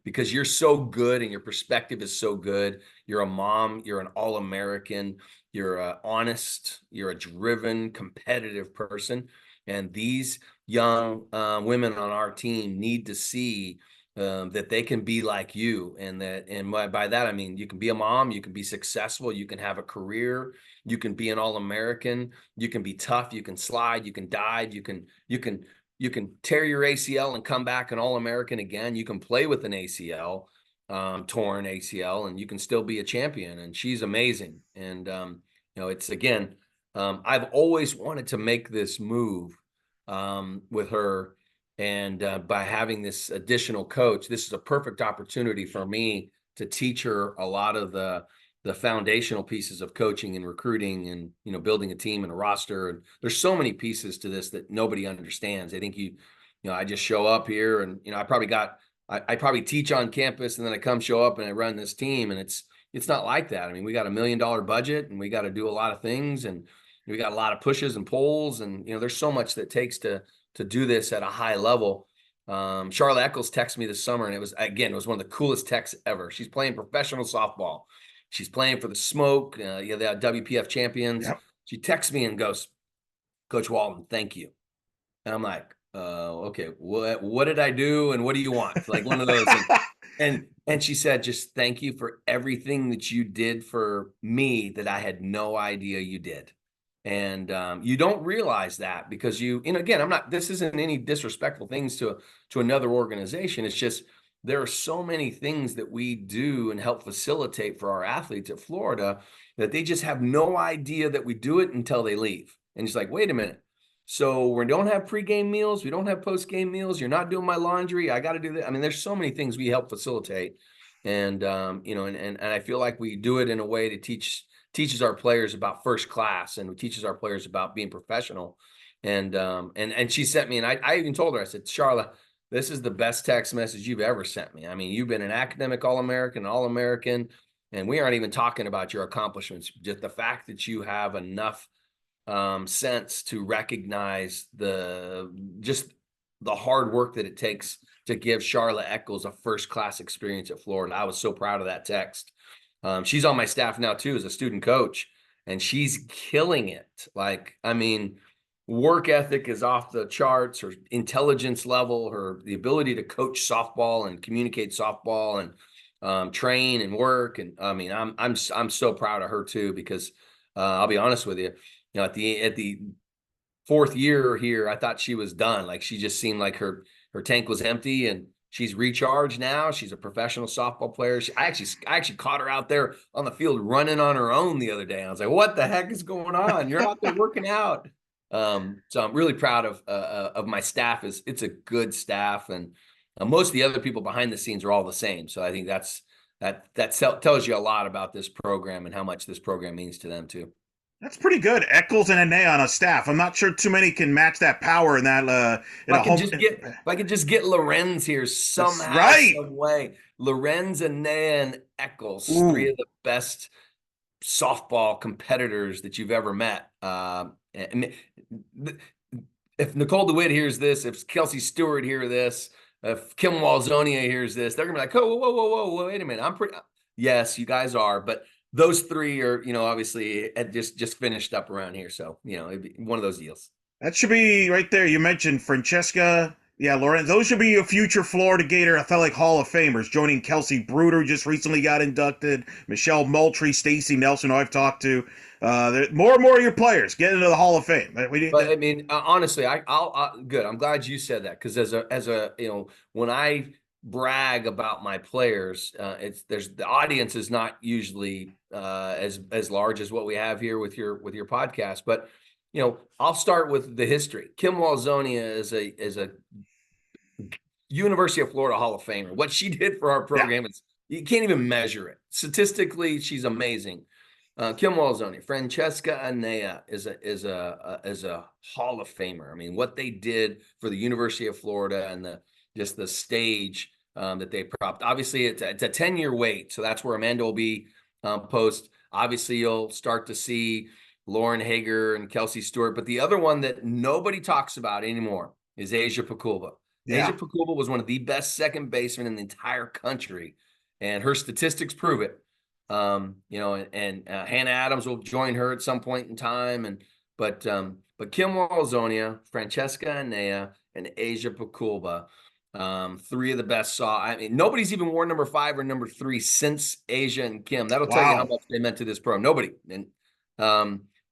Because you're so good and your perspective is so good. You're a mom, you're an all-American, you're honest, you're a driven, competitive person. And these young women on our team need to see that they can be like you, and by that I mean you can be a mom, you can be successful, you can have a career, you can be an All-American, you can be tough, you can slide, you can dive, you can tear your ACL and come back an All-American again. You can play with an ACL, torn ACL, and you can still be a champion. And she's amazing. And it's again, I've always wanted to make this move with her. And by having this additional coach, this is a perfect opportunity for me to teach her a lot of the foundational pieces of coaching and recruiting and, building a team and a roster. And there's so many pieces to this that nobody understands. I think I just show up here and, I probably teach on campus and then I come show up and I run this team, and it's not like that. I mean, we got $1 million budget and we got to do a lot of things, and we got a lot of pushes and pulls, and, there's so much that takes to do this at a high level. Charlotte Eccles texted me this summer, and it was one of the coolest texts ever. She's playing professional softball. She's playing for the Smoke, the WPF champions. Yep. She texts me and goes, "Coach Walton, thank you." And I'm like, okay, what did I do? And what do you want? Like one of those. And she said, just thank you for everything that you did for me that I had no idea you did. And you don't realize that because again, this isn't any disrespectful things to another organization. It's just, there are so many things that we do and help facilitate for our athletes at Florida that they just have no idea that we do it until they leave. And it's like, wait a minute. So we don't have pregame meals. We don't have postgame meals. You're not doing my laundry. I got to do that. I mean, there's so many things we help facilitate. And, and I feel like we do it in a way that teaches our players about first class, and teaches our players about being professional. And she sent me, and I even told her, I said, Charlotte, this is the best text message you've ever sent me. I mean, you've been an academic All-American, and we aren't even talking about your accomplishments. Just the fact that you have enough sense to recognize the hard work that it takes to give Charlotte Eccles a first-class experience at Florida. I was so proud of that text. She's on my staff now too as a student coach, and she's killing it. Work ethic is off the charts. Her intelligence level, the ability to coach softball and communicate softball and train and work. And I mean, I'm so proud of her too, because I'll be honest with you, at the fourth year here, I thought she was done. Like, she just seemed like her tank was empty, and she's recharged now. She's a professional softball player. I actually caught her out there on the field running on her own the other day. I was like, what the heck is going on? You're out there working out. So I'm really proud of my staff. It's a good staff, and most of the other people behind the scenes are all the same. So I think that tells you a lot about this program and how much this program means to them too. That's pretty good. Eccles and Enea on a staff. I'm not sure too many can match that power in that. If I could just get Lorenz here somehow, right, some way. Lorenz, Enea, and Eccles, three of the best softball competitors that you've ever met. If Nicole DeWitt hears this, if Kelsey Stewart hears this, if Kim Walzonia hears this, they're gonna be like, "Oh, whoa, wait a minute! Yes, you guys are, but those three are, obviously had just finished up around here. So, it'd be one of those deals. That should be right there. You mentioned Francesca. Yeah, Lauren. Those should be a future Florida Gator, I felt like Hall of Famers. Joining Chelsey Bruder, just recently got inducted. Michelle Moultrie, Stacey Nelson, who I've talked to. More and more of your players get into the Hall of Fame. But I mean, honestly, good. I'm glad you said that because as a when I brag about my players, the audience is not usually as large as what we have here with your podcast, but I'll start with the history. Kim Walzonia is a University of Florida Hall of Famer. What she did for our Yeah. program is you can't even measure it. Statistically, she's amazing. Kim Walzonia, Francesca Enea is a Hall of Famer. I mean, what they did for the University of Florida and the stage that they propped. Obviously, it's a 10-year wait, so that's where Amanda will be post. Obviously, you'll start to see Lauren Hager and Kelsey Stewart, but the other one that nobody talks about anymore is Asia Pakulba. Yeah. Asia Pakulba was one of the best second basemen in the entire country, and her statistics prove it. And Hannah Adams will join her at some point in time, but Kim Walzonia, Francesca Enea, and Asia Pakulba, three of the best. I mean, nobody's even worn number 5 or number 3 since Asia and Kim. That'll tell you how much they meant to this program. Nobody, and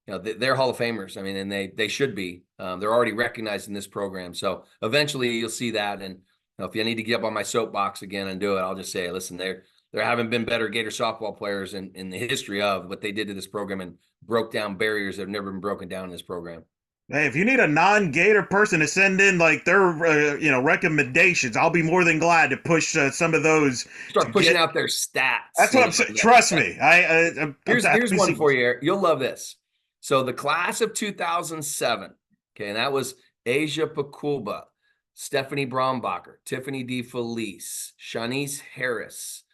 they're Hall of Famers. I mean, and they should be. They're already recognized in this program. So eventually you'll see that. And if you need to get up on my soapbox again and do it, I'll just say, listen, there haven't been better Gator softball players in the history of what they did to this program and broke down barriers that have never been broken down in this program. Hey, if you need a non-Gator person to send in like their recommendations, I'll be more than glad to push some of those. Start pushing out their stats. That's what I'm saying. Trust me. Here's one for you, Eric. You'll love this. So the class of 2007, okay, and that was Asia Pakulba, Stephanie Brombacher, Tiffany DeFelice, Shanice Harris,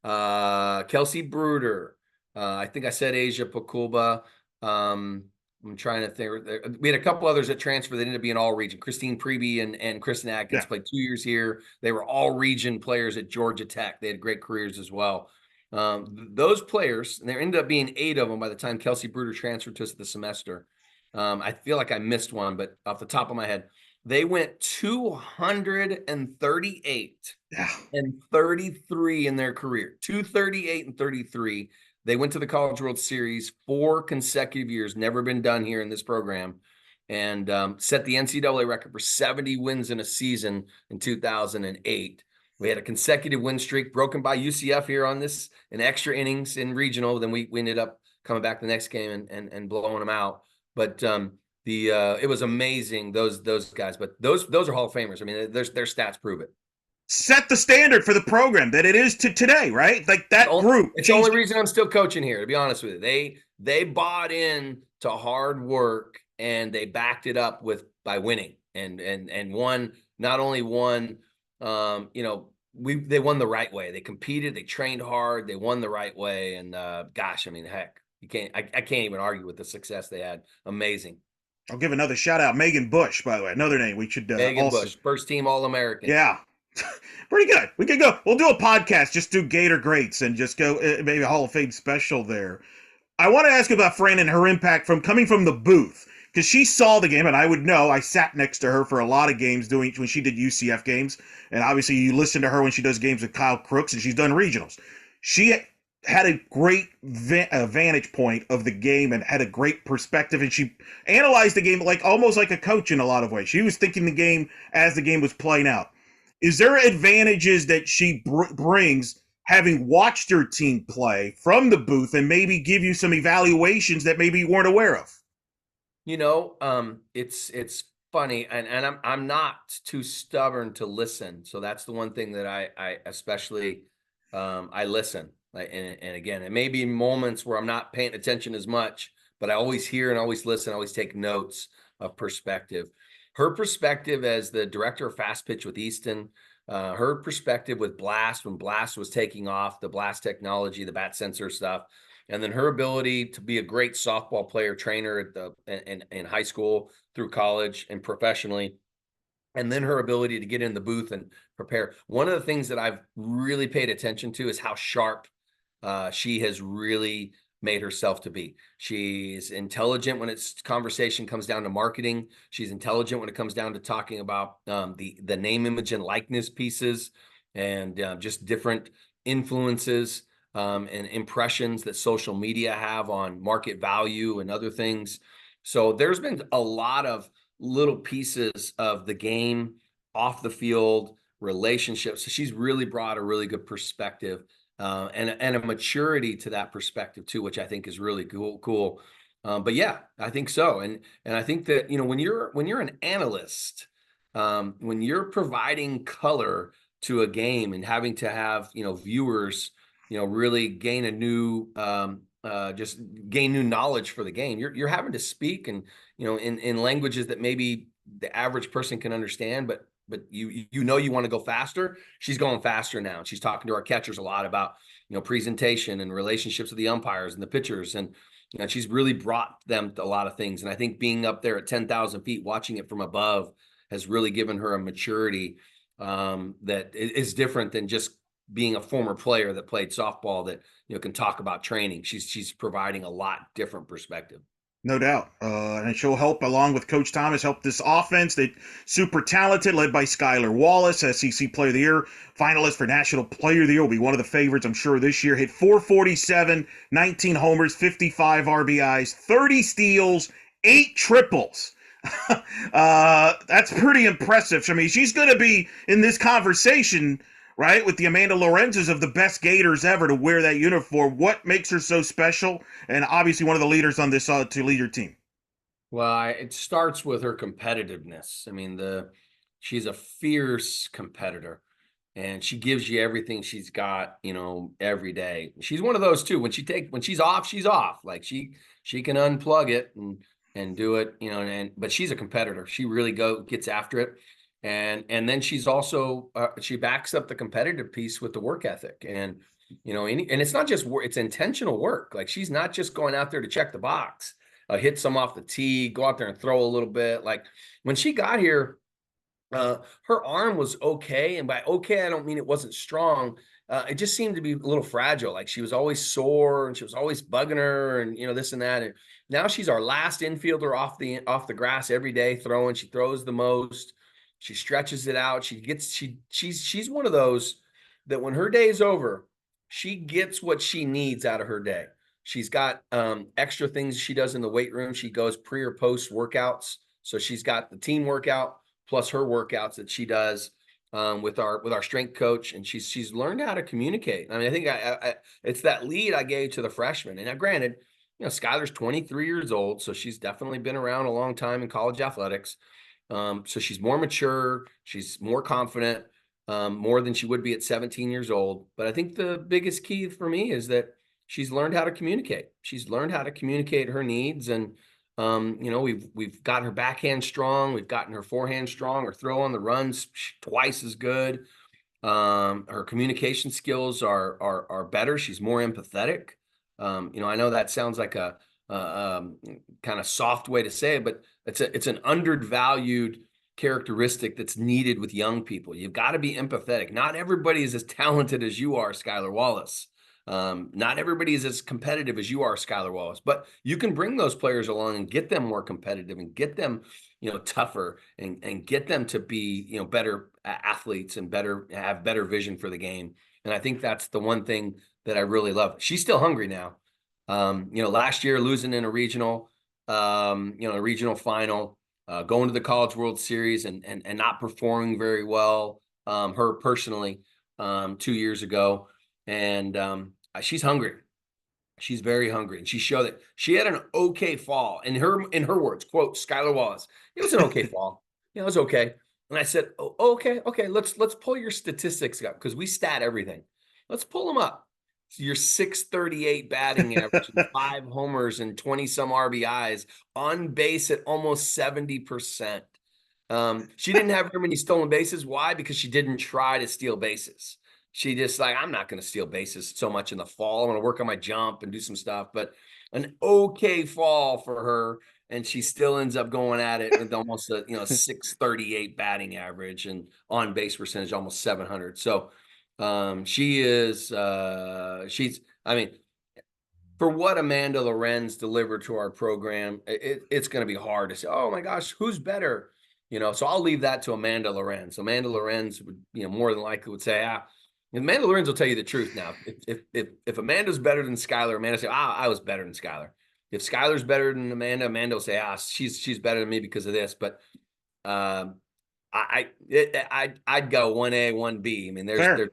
Kelsey Bruder. I think I said Asia Pakulba. I'm trying to think. We had a couple others that transferred that ended up being all region. Christine Preby and Kristen Atkins played 2 years here. They were all region players at Georgia Tech. They had great careers as well. Those players, and there ended up being 8 of them by the time Kelsey Bruder transferred to us the semester. I feel like I missed one, but off the top of my head, they went 238 and 33 in their career. 238 and 33. They went to the College World Series 4 consecutive years, never been done here in this program, and set the NCAA record for 70 wins in a season in 2008. We had a consecutive win streak broken by UCF here on this in extra innings in regional. Then we ended up coming back the next game and blowing them out. But it was amazing, those guys. But those are Hall of Famers. I mean, their stats prove it. Set the standard for the program that it is to today, right? Like that group. It's the only reason I'm still coaching here, to be honest with you. They bought in to hard work and they backed it up by winning and won. Not only won, they won the right way. They competed, they trained hard, they won the right way. And gosh, I mean, heck, I can't even argue with the success they had. Amazing. I'll give another shout out, Megan Bush, by the way, another name we should Megan Bush, first team All-American. Yeah. Pretty good. We could go. We'll do a podcast, just do Gator Greats and just go maybe a Hall of Fame special there. I want to ask about Fran and her impact from coming from the booth, because she saw the game, and I would know. I sat next to her for a lot of games when she did UCF games, and obviously you listen to her when she does games with Kyle Crooks, and she's done regionals. She had a great vantage point of the game and had a great perspective, and she analyzed the game almost like a coach in a lot of ways. She was thinking the game as the game was playing out. Is there advantages that she brings having watched her team play from the booth and maybe give you some evaluations that maybe you weren't aware of? It's funny, and I'm not too stubborn to listen. So that's the one thing that I especially I listen. And again, it may be moments where I'm not paying attention as much, but I always hear and always listen, always take notes of perspective. Her perspective as the director of fast pitch with Easton, her perspective with Blast when Blast was taking off, the Blast technology, the bat sensor stuff, and then her ability to be a great softball player, trainer in high school, through college, and professionally, and then her ability to get in the booth and prepare. One of the things that I've really paid attention to is how sharp she has really made herself to be. She's intelligent when it's conversation comes down to marketing. She's intelligent when it comes down to talking about the name, image, and likeness pieces, and just different influences and impressions that social media have on market value and other things. So there's been a lot of little pieces of the game off the field, relationships. So she's really brought a really good perspective and a maturity to that perspective too, which I think is really cool. But yeah, I think so. And I think that, when you're an analyst, when you're providing color to a game and having to have, viewers, really gain a new, just gain new knowledge for the game, you're having to speak and, in languages that maybe the average person can understand, but you want to go faster. She's going faster now. She's talking to our catchers a lot about, presentation and relationships with the umpires and the pitchers. And, she's really brought them to a lot of things. And I think being up there at 10,000 feet, watching it from above has really given her a maturity that is different than just being a former player that played softball that, can talk about training. She's providing a lot different perspective. No doubt. And she'll help, along with Coach Thomas, help this offense that super talented, led by Skylar Wallace, SEC Player of the Year, finalist for National Player of the Year, will be one of the favorites, I'm sure, this year. Hit 447, 19 homers, 55 RBIs, 30 steals, 8 triples. That's pretty impressive. I mean, she's going to be in this conversation, right, with the Amanda Lorenzes of the best Gators ever to wear that uniform. What makes her so special? And obviously one of the leaders on this to lead your team. Well, it starts with her competitiveness. I mean, she's a fierce competitor, and she gives you everything she's got, every day. She's one of those too. When she's off, she's off. Like she can unplug it and do it, but she's a competitor. She really gets after it. And then she's also she backs up the competitive piece with the work ethic, and and it's not just work, it's intentional work. Like, she's not just going out there to check the box, hit some off the tee, go out there and throw a little bit. Like, when she got here, her arm was okay, and by okay I don't mean it wasn't strong. It just seemed to be a little fragile. Like, she was always sore and she was always bugging her, and this and that. And now she's our last infielder off the grass every day throwing. She throws the most. She stretches it out. She's one of those that when her day is over, she gets what she needs out of her day. She's got extra things she does in the weight room. She goes pre or post workouts. So she's got the team workout plus her workouts that she does with our strength coach, and she's learned how to communicate. I mean, I think it's that lead I gave to the freshman. And now, granted, Skylar's 23 years old, so she's definitely been around a long time in college athletics. So she's more mature, she's more confident, more than she would be at 17 years old. But I think the biggest key for me is that she's learned how to communicate. She's learned how to communicate her needs, and we've got her backhand strong, we've gotten her forehand strong, her throw on the runs twice as good. Her communication skills are better. She's more empathetic. I know that sounds like a kind of soft way to say it, but it's an undervalued characteristic that's needed with young people. You've got to be empathetic. Not everybody is as talented as you are, Skylar Wallace. Not everybody is as competitive as you are, Skylar Wallace, but you can bring those players along and get them more competitive and get them, tougher and get them to be, better athletes and have better vision for the game. And I think that's the one thing that I really love. She's still hungry now. Last year losing in a regional, a regional final, going to the College World Series and not performing very well, her personally, 2 years ago. And she's hungry. She's very hungry. And she showed that she had an okay fall. In her words, quote, Skylar Wallace, it was an okay fall. It was okay. And I said, oh, okay, let's pull your statistics up, because we stat everything. Let's pull them up. So your 638 batting average, 5 homers and 20 some RBIs, on base at almost 70%. She didn't have very many stolen bases. Why? Because she didn't try to steal bases. She just I'm not going to steal bases so much in the fall. I'm going to work on my jump and do some stuff. But an okay fall for her, and she still ends up going at it with almost a 638 batting average and on base percentage almost 700. So she is I mean, for what Amanda Lorenz delivered to our program, it's going to be hard to say, oh my gosh, who's better? So I'll leave that to Amanda Lorenz. Amanda Lorenz would, more than likely would say, Amanda Lorenz will tell you the truth now. If Amanda's better than Skylar, Amanda say, I was better than Skylar. If Skylar's better than Amanda, Amanda will say, she's better than me because of this. But I'd go 1A, 1B. I mean, they're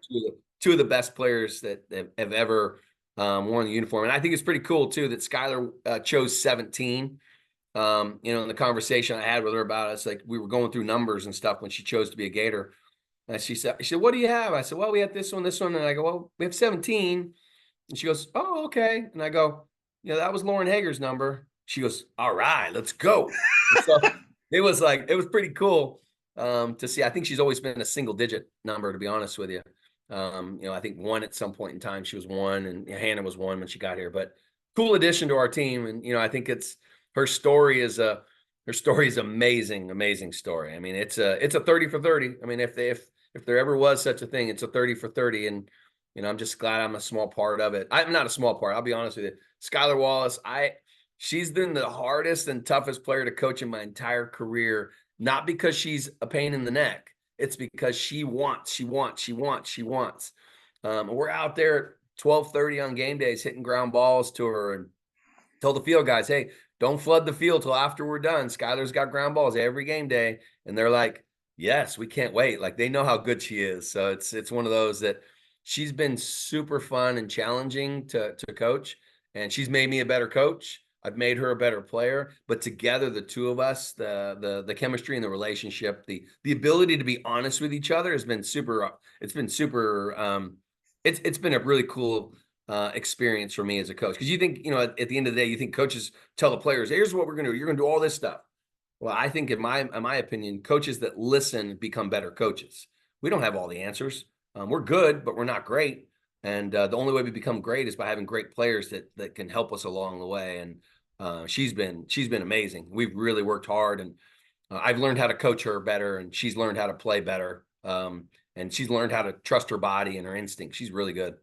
two of the best players that have ever worn the uniform. And I think it's pretty cool too that Skylar chose 17. In the conversation I had with her about it, it's like we were going through numbers and stuff when she chose to be a Gator. And she said, what do you have? I said, well, we have this one. And I go, well, we have 17. And she goes, oh, okay. And I go, that was Lauren Hager's number. She goes, all right, let's go. So it was pretty cool to see. I think she's always been a single digit number, to be honest with you. I think 1 at some point in time, she was 1, and Hannah was 1 when she got here, but cool addition to our team. And, I think her story is amazing, amazing story. I mean, it's a 30 for 30. I mean, if there ever was such a thing, it's a 30 for 30. And, I'm just glad I'm a small part of it. I'm not a small part. I'll be honest with you. Skylar Wallace, she's been the hardest and toughest player to coach in my entire career, not because she's a pain in the neck. It's because she wants. We're out there at 12:30 on game days hitting ground balls to her and tell the field guys, hey, don't flood the field till after we're done. Skylar's got ground balls every game day. And they're like, yes, we can't wait. Like, they know how good she is. So it's one of those that she's been super fun and challenging to coach. And she's made me a better coach. I've made her a better player, but together, the two of us, the chemistry and the relationship, the ability to be honest with each other has been super. It's been super. It's been a really cool experience for me as a coach, because you think, at the end of the day, you think coaches tell the players, here's what we're going to do. You're going to do all this stuff. Well, I think in my opinion, coaches that listen become better coaches. We don't have all the answers. We're good, but we're not great. And the only way we become great is by having great players that can help us along the way. And she's been amazing. We've really worked hard, and I've learned how to coach her better, and she's learned how to play better. And she's learned how to trust her body and her instinct. She's really good.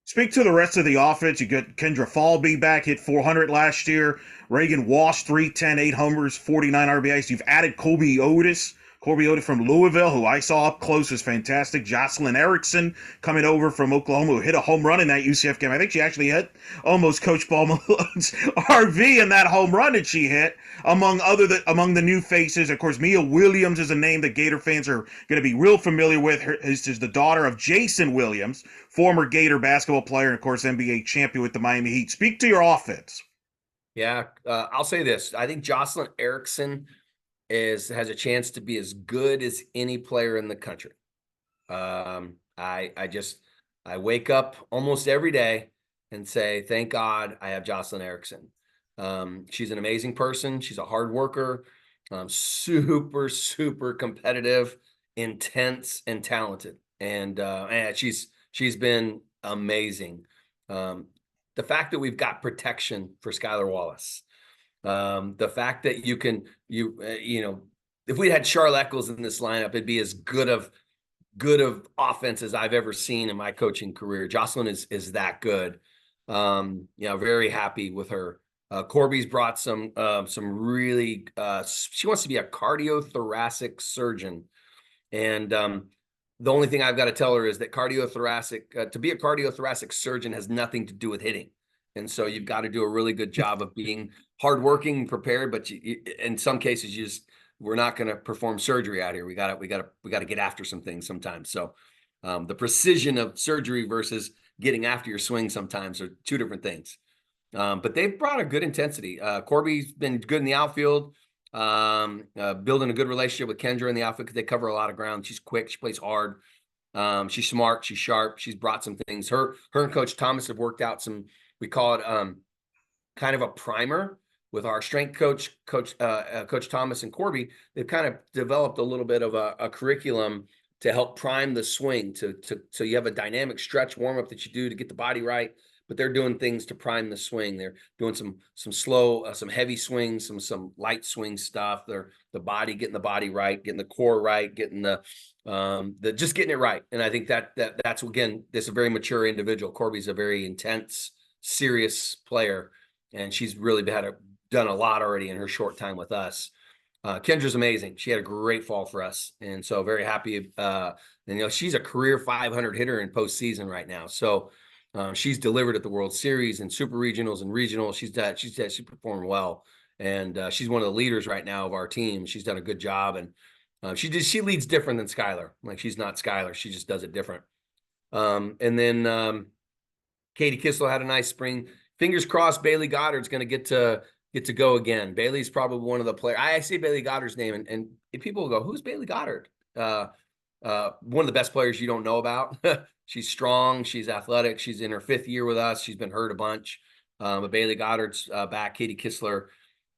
Speak to the rest of the offense. You got Kendra Falby back, hit 400 last year. Reagan Walsh, 310, 8 homers, 49 RBIs. You've added Colby Otis from Louisville, who I saw up close, was fantastic. Jocelyn Erickson coming over from Oklahoma, who hit a home run in that UCF game. I think she actually hit almost Coach Paul Malone's RV in that home run that she hit. Among the new faces, of course, Mia Williams is a name that Gator fans are going to be real familiar with. This is the daughter of Jason Williams, former Gator basketball player, and of course NBA champion with the Miami Heat. Speak to your offense. Yeah, I'll say this. I think Jocelyn Erickson has a chance to be as good as any player in the country. I wake up almost every day and say, thank God I have Jocelyn Erickson. She's an amazing person. She's a hard worker, super, super competitive, intense, and talented. And she's been amazing. The fact that we've got protection for Skylar Wallace, the fact that if we had Charlotte Eccles in this lineup, it'd be as good of offense as I've ever seen in my coaching career. Jocelyn is that good. Very happy with her. Corby's brought some really, she wants to be a cardiothoracic surgeon. And the only thing I've got to tell her is that to be a cardiothoracic surgeon has nothing to do with hitting. And so you've got to do a really good job of being hardworking, prepared, but in some cases, we're not going to perform surgery out here. We got to get after some things sometimes. So the precision of surgery versus getting after your swing sometimes are two different things. But they've brought a good intensity. Corby's been good in the outfield, building a good relationship with Kendra in the outfield because they cover a lot of ground. She's quick. She plays hard. She's smart. She's sharp. She's brought some things. Her and Coach Thomas have worked out some, we call it kind of a primer with our strength coach, Coach Thomas and Corby. They've kind of developed a little bit of a curriculum to help prime the swing, so you have a dynamic stretch warm-up that you do to get the body right, but they're doing things to prime the swing. They're doing some slow, some heavy swings, some light swing stuff. They're getting the body right, getting the core right, getting the just getting it right. And I think that's again, this is a very mature individual. Corby's a very intense, serious player, and she's really done a lot already in her short time with us. Kendra's amazing. She had a great fall for us, and so very happy. And she's a career 500 hitter in postseason right now. So she's delivered at the World Series and Super Regionals and Regionals. She performed well, and she's one of the leaders right now of our team. She's done a good job, and she leads different than Skylar. Like, she's not Skylar. She just does it different. And then Katie Kissel had a nice spring. Fingers crossed, Bailey Goddard's going to get to go again. Bailey's probably one of the players. I say Bailey Goddard's name, and people will go, "Who's Bailey Goddard?" One of the best players you don't know about. She's strong. She's athletic. She's in her 5th year with us. She's been hurt a bunch. But Bailey Goddard's back. Katie Kissler,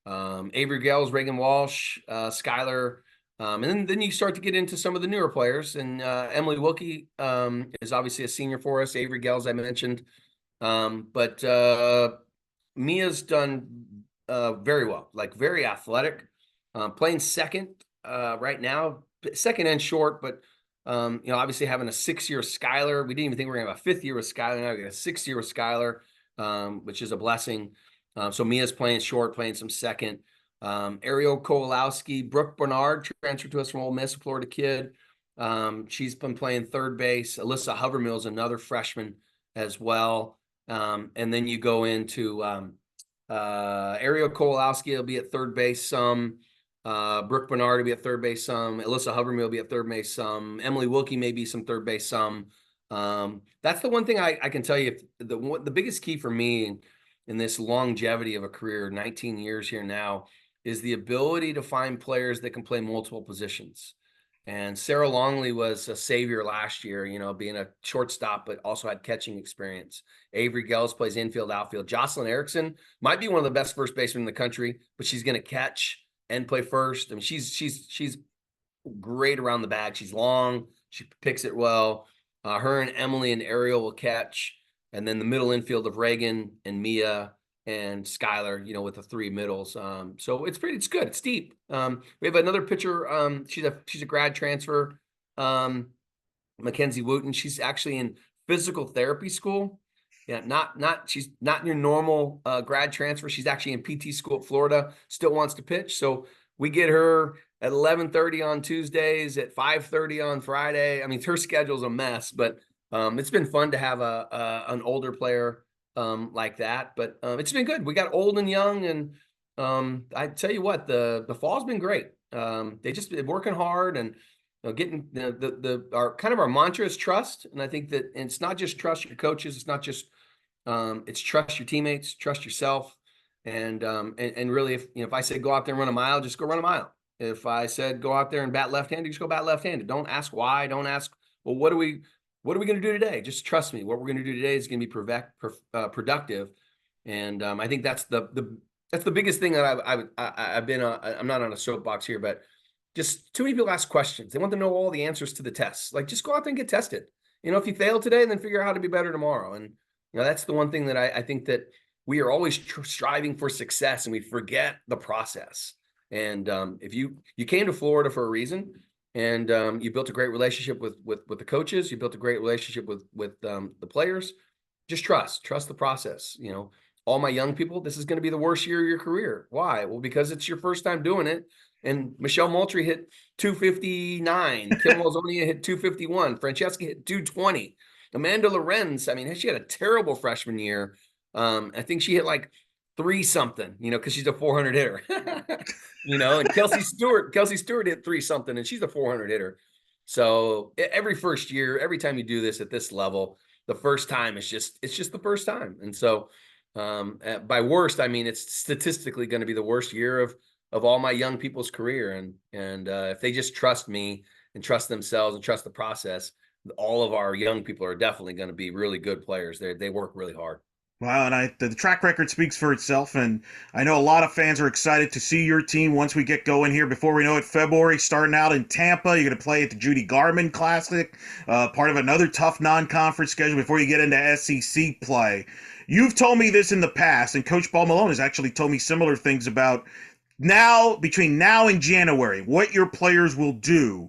Avery Gales, Reagan Walsh, Skylar. And then you start to get into some of the newer players. And Emily Wilkie is obviously a senior for us. Avery Gales, I mentioned. But Mia's done very well, like very athletic, playing second right now, second and short, but obviously having a 6-year Skylar. We didn't even think we were gonna have a 5th year with Skylar. Now we got a 6-year with Skylar, which is a blessing. So Mia's playing short, playing some second. Ariel Kowalowski, Brooke Bernard transferred to us from Ole Miss, Florida kid. She's been playing third base. Alyssa Hovermill's another freshman as well. And then you go into Ariel Kowalowski will be at third base some. Brooke Bernard will be at third base some. Alyssa Hovermill will be at third base some. Emily Wilkie may be some third base some. That's the one thing I can tell you. The biggest key for me in this longevity of a career, 19 years here now, is the ability to find players that can play multiple positions. And Sarah Longley was a savior last year, being a shortstop, but also had catching experience. Avery Gels plays infield, outfield. Jocelyn Erickson might be one of the best first basemen in the country, but she's going to catch and play first. I mean, she's great around the bag. She's long. She picks it well. Her and Emily and Ariel will catch. And then the middle infield of Reagan and Mia and Skylar, with the 3 middles. So it's good. It's deep. We have another pitcher. She's a grad transfer. Mackenzie Wooten. She's actually in physical therapy school. Yeah, she's not in your normal grad transfer. She's actually in PT school at Florida. Still wants to pitch. So we get her at 11:30 on Tuesdays, at 5:30 on Friday. I mean, her schedule's a mess, but it's been fun to have an older player like that. But it's been good. We got old and young, and I tell you what, the fall's been great. They're working hard, and getting our mantra is trust. And I think that it's not just trust your coaches. It's not just it's trust your teammates, trust yourself. And really, if I say go out there and run a mile, just go run a mile. If I said go out there and bat left-handed, just go bat left-handed. Don't ask why. Don't ask, well, what are we going to do today? Just trust me. What we're going to do today is going to be productive. And I think that's the biggest thing that I've been I'm not on a soapbox here, but just too many people ask questions. They want to know all the answers to the tests. Like, just go out there and get tested. If you fail today, then figure out how to be better tomorrow. And that's the one thing that I think that we are always striving for success, and we forget the process. And if you came to Florida for a reason, and you built a great relationship with the coaches, you built a great relationship with the players, just trust the process. All my young people, this is going to be the worst year of your career. Why? Well, because it's your first time doing it. And Michelle Moultrie hit 259. Kim Walzonia hit 251. Francesca hit 220. Amanda Lorenz, I mean, she had a terrible freshman year. I think she hit like 3-something, because she's a 400 hitter. And Kelsey Stewart hit 3-something, and she's a 400 hitter. So every first year, every time you do this at this level, the first time it's just the first time. And so by worst, I mean, it's statistically going to be the worst year of all my young people's career. And if they just trust me and trust themselves and trust the process, all of our young people are definitely going to be really good players. They work really hard. Wow, and the track record speaks for itself, and I know a lot of fans are excited to see your team once we get going here. Before we know it, February starting out in Tampa. You're going to play at the Judy Garmin Classic, part of another tough non-conference schedule before you get into SEC play. You've told me this in the past, and Coach Paul Malone has actually told me similar things about now, between now and January, what your players will do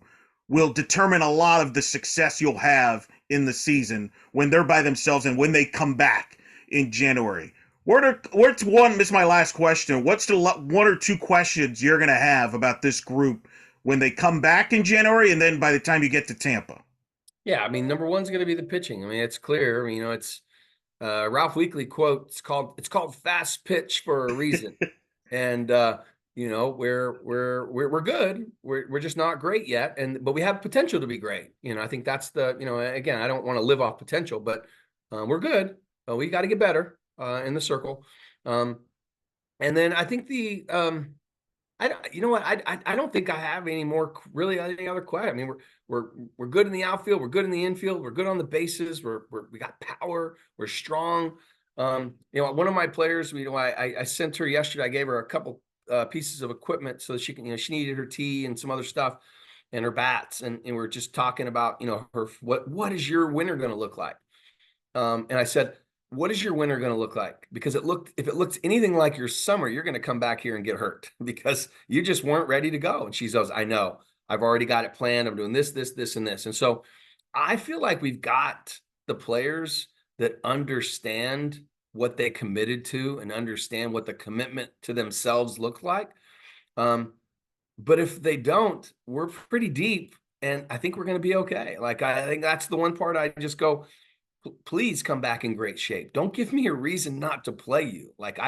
will determine a lot of the success you'll have in the season when they're by themselves and when they come back in January. What's one? This is my last question. What's the one or two questions you're going to have about this group when they come back in January, and then by the time you get to Tampa? Yeah, I mean, number one's going to be the pitching. I mean, it's clear. I mean, it's Ralph Weekly quote. It's called fast pitch for a reason, and we're good. We're just not great yet, but we have potential to be great. I think that's again, I don't want to live off potential, but we're good. We got to get better in the circle. And then I think I don't think I have any other question. I mean, we're good in the outfield. We're good in the infield. We're good on the bases. We got power. We're strong. One of my players, I sent her yesterday. I gave her a couple pieces of equipment so that she can, she needed her tee and some other stuff and her bats. And we're just talking about, what is your winter going to look like? And I said, what is your winter going to look like? Because if it looks anything like your summer, you're going to come back here and get hurt because you just weren't ready to go. And she says, I know, I've already got it planned. I'm doing this, and this. And so I feel like we've got the players that understand what they committed to and understand what the commitment to themselves look like. But if they don't, we're pretty deep, and I think we're going to be okay. Like, I think that's the one part I just go, please come back in great shape. Don't give me a reason not to play you. Like,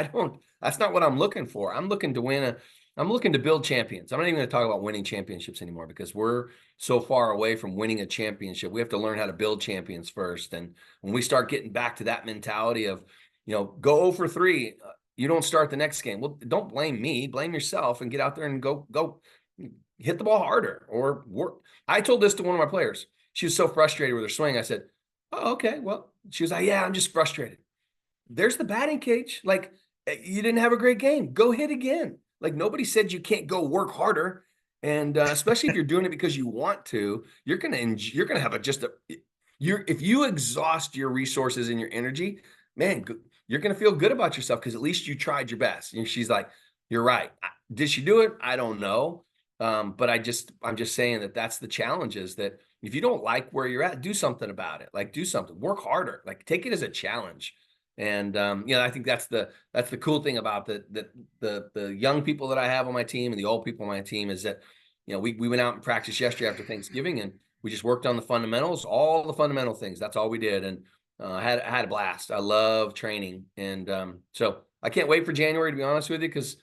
that's not what I'm looking for. I'm looking to build champions. I'm not even going to talk about winning championships anymore because we're so far away from winning a championship. We have to learn how to build champions first. And when we start getting back to that mentality of, go 0 for 3, you don't start the next game. Well, don't blame me, blame yourself and get out there and go hit the ball harder or work. I told this to one of my players. She was so frustrated with her swing. I said, oh, okay. Well, she was like, yeah, I'm just frustrated. There's the batting cage. Like, you didn't have a great game. Go hit again. Like, nobody said you can't go work harder. And especially if you're doing it because you want to, you're going to have if you exhaust your resources and your energy, man, you're going to feel good about yourself because at least you tried your best. And she's like, you're right. Did she do it? I don't know. But I'm just saying that's the challenge is that if you don't like where you're at, do something about it. Like, do something, work harder, like take it as a challenge. And, I think that's the cool thing about the young people that I have on my team and the old people on my team is that, we went out and practiced yesterday after Thanksgiving and we just worked on the fundamentals, all the fundamental things. That's all we did. And, I had a blast. I love training. And, so I can't wait for January, to be honest with you, because,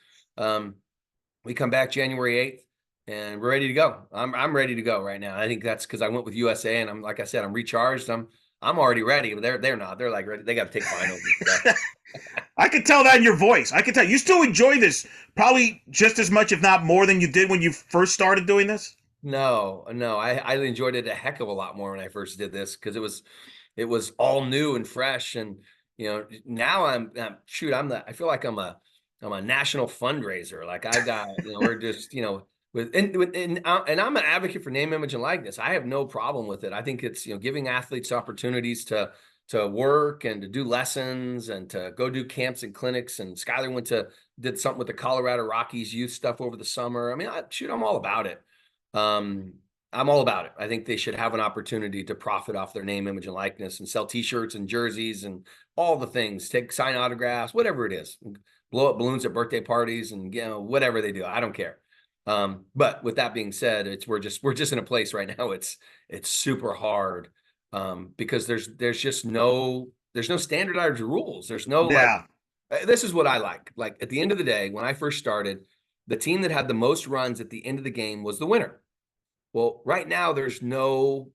we come back January 8th. And we're ready to go. I'm ready to go right now. I think that's because I went with USA, and like I said, I'm recharged. I'm already ready. But they're not. They're like ready. They got to take finals and stuff. I could tell that in your voice. I could tell you still enjoy this probably just as much, if not more, than you did when you first started doing this. No. I enjoyed it a heck of a lot more when I first did this because it was all new and fresh. And now I feel like I'm a national fundraiser. Like I got we're just and I'm an advocate for name, image, and likeness. I have no problem with it. I think it's giving athletes opportunities to work and to do lessons and to go do camps and clinics. And Skylar did something with the Colorado Rockies youth stuff over the summer. I mean, I'm all about it. I'm all about it. I think they should have an opportunity to profit off their name, image, and likeness and sell T-shirts and jerseys and all the things. Sign autographs, whatever it is. Blow up balloons at birthday parties and whatever they do. I don't care. But with that being said, we're just in a place right now. It's super hard because there's no standardized rules. There's no this is what I like. Like at the end of the day, when I first started, the team that had the most runs at the end of the game was the winner. Well, right now there's no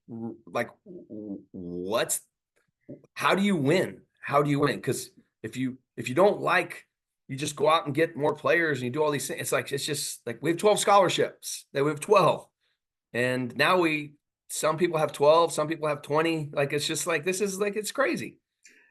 how do you win? How do you win? Because if you don't you just go out and get more players and you do all these things. It's just like we have 12 scholarships. We have 12. And now some people have 12, some people have 20. Like, it's just like, this is like, it's crazy.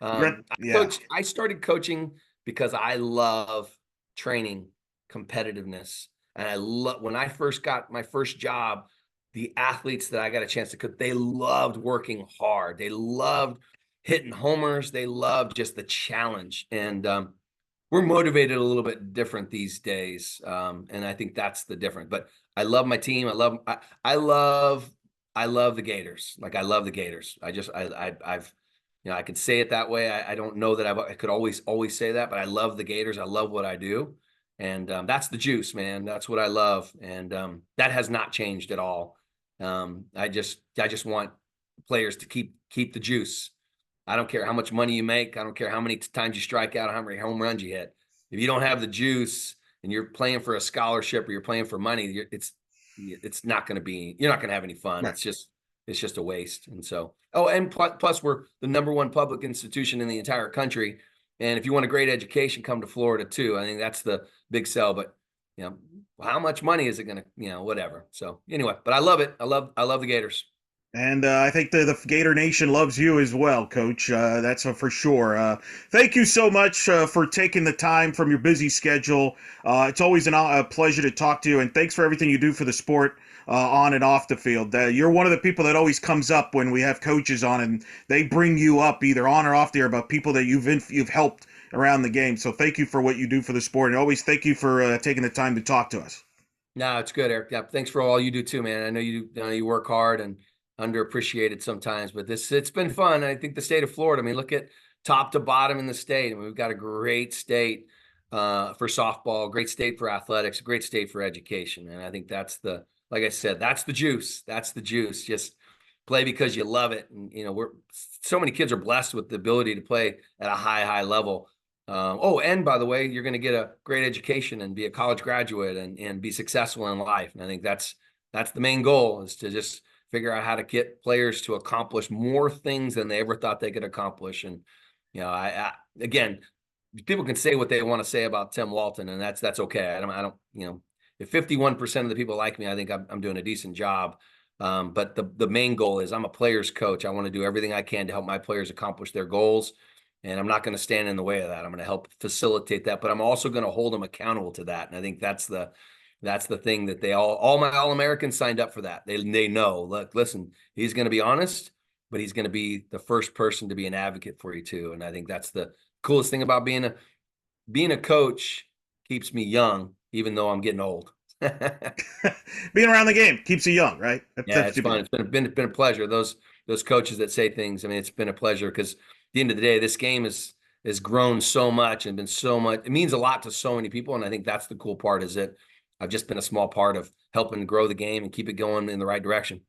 Yeah. I started coaching because I love training competitiveness. And I love when I first got my first job, the athletes that I got a chance to coach, they loved working hard. They loved hitting homers. They loved just the challenge. And we're motivated a little bit different these days. And I think that's the difference. But I love my team. I love the Gators. Like I love the Gators. I've I can say it that way. I don't know that I could always say that, but I love the Gators. I love what I do, and that's the juice, man. That's what I love, and that has not changed at all. I just want players to keep the juice. I don't care how much money you make. I don't care how many times you strike out, how many home runs you hit. If you don't have the juice and you're playing for a scholarship or you're playing for money, it's not going to be. You're not going to have any fun. Right. It's just a waste. And so, and plus we're the #1 public institution in the entire country. And if you want a great education, come to Florida too. I think that's the big sell. But how much money is it going to, whatever. So anyway, but I love it. I love the Gators. And I think the Gator Nation loves you as well, Coach. That's for sure. Thank you so much for taking the time from your busy schedule. It's always a pleasure to talk to you, and thanks for everything you do for the sport on and off the field. You're one of the people that always comes up when we have coaches on, and they bring you up either on or off the air about people that you've helped around the game. So thank you for what you do for the sport, and always thank you for taking the time to talk to us. No, it's good, Eric. Yeah, thanks for all you do too, man. I know you work hard and underappreciated sometimes, but it's been fun. I think the state of Florida, I mean, look at top to bottom in the state. I mean, we've got a great state for softball, great state for athletics, great state for education. And I think like I said, that's the juice. That's the juice. Just play because you love it. And, so many kids are blessed with the ability to play at a high level. And by the way, you're going to get a great education and be a college graduate and be successful in life. And I think that's the main goal, is to just figure out how to get players to accomplish more things than they ever thought they could accomplish. And, again, people can say what they want to say about Tim Walton, and that's okay. I don't, if 51% of the people like me, I think I'm doing a decent job. But the main goal is I'm a player's coach. I want to do everything I can to help my players accomplish their goals. And I'm not going to stand in the way of that. I'm going to help facilitate that, but I'm also going to hold them accountable to that. And I think that's the thing that all my All-Americans signed up for that. They know, look, listen, he's going to be honest, but he's going to be the first person to be an advocate for you too. And I think that's the coolest thing about being a coach. Keeps me young, even though I'm getting old. Being around the game keeps you young, right? It's fun. It's been a pleasure. Those coaches that say things, I mean, it's been a pleasure, because at the end of the day, this game has grown so much and been so much. It means a lot to so many people. And I think that's the cool part, is that I've just been a small part of helping grow the game and keep it going in the right direction.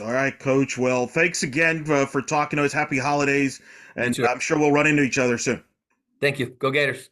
All right, Coach. Well, thanks again for talking to us. Happy holidays. And I'm sure we'll run into each other soon. Thank you. Go Gators.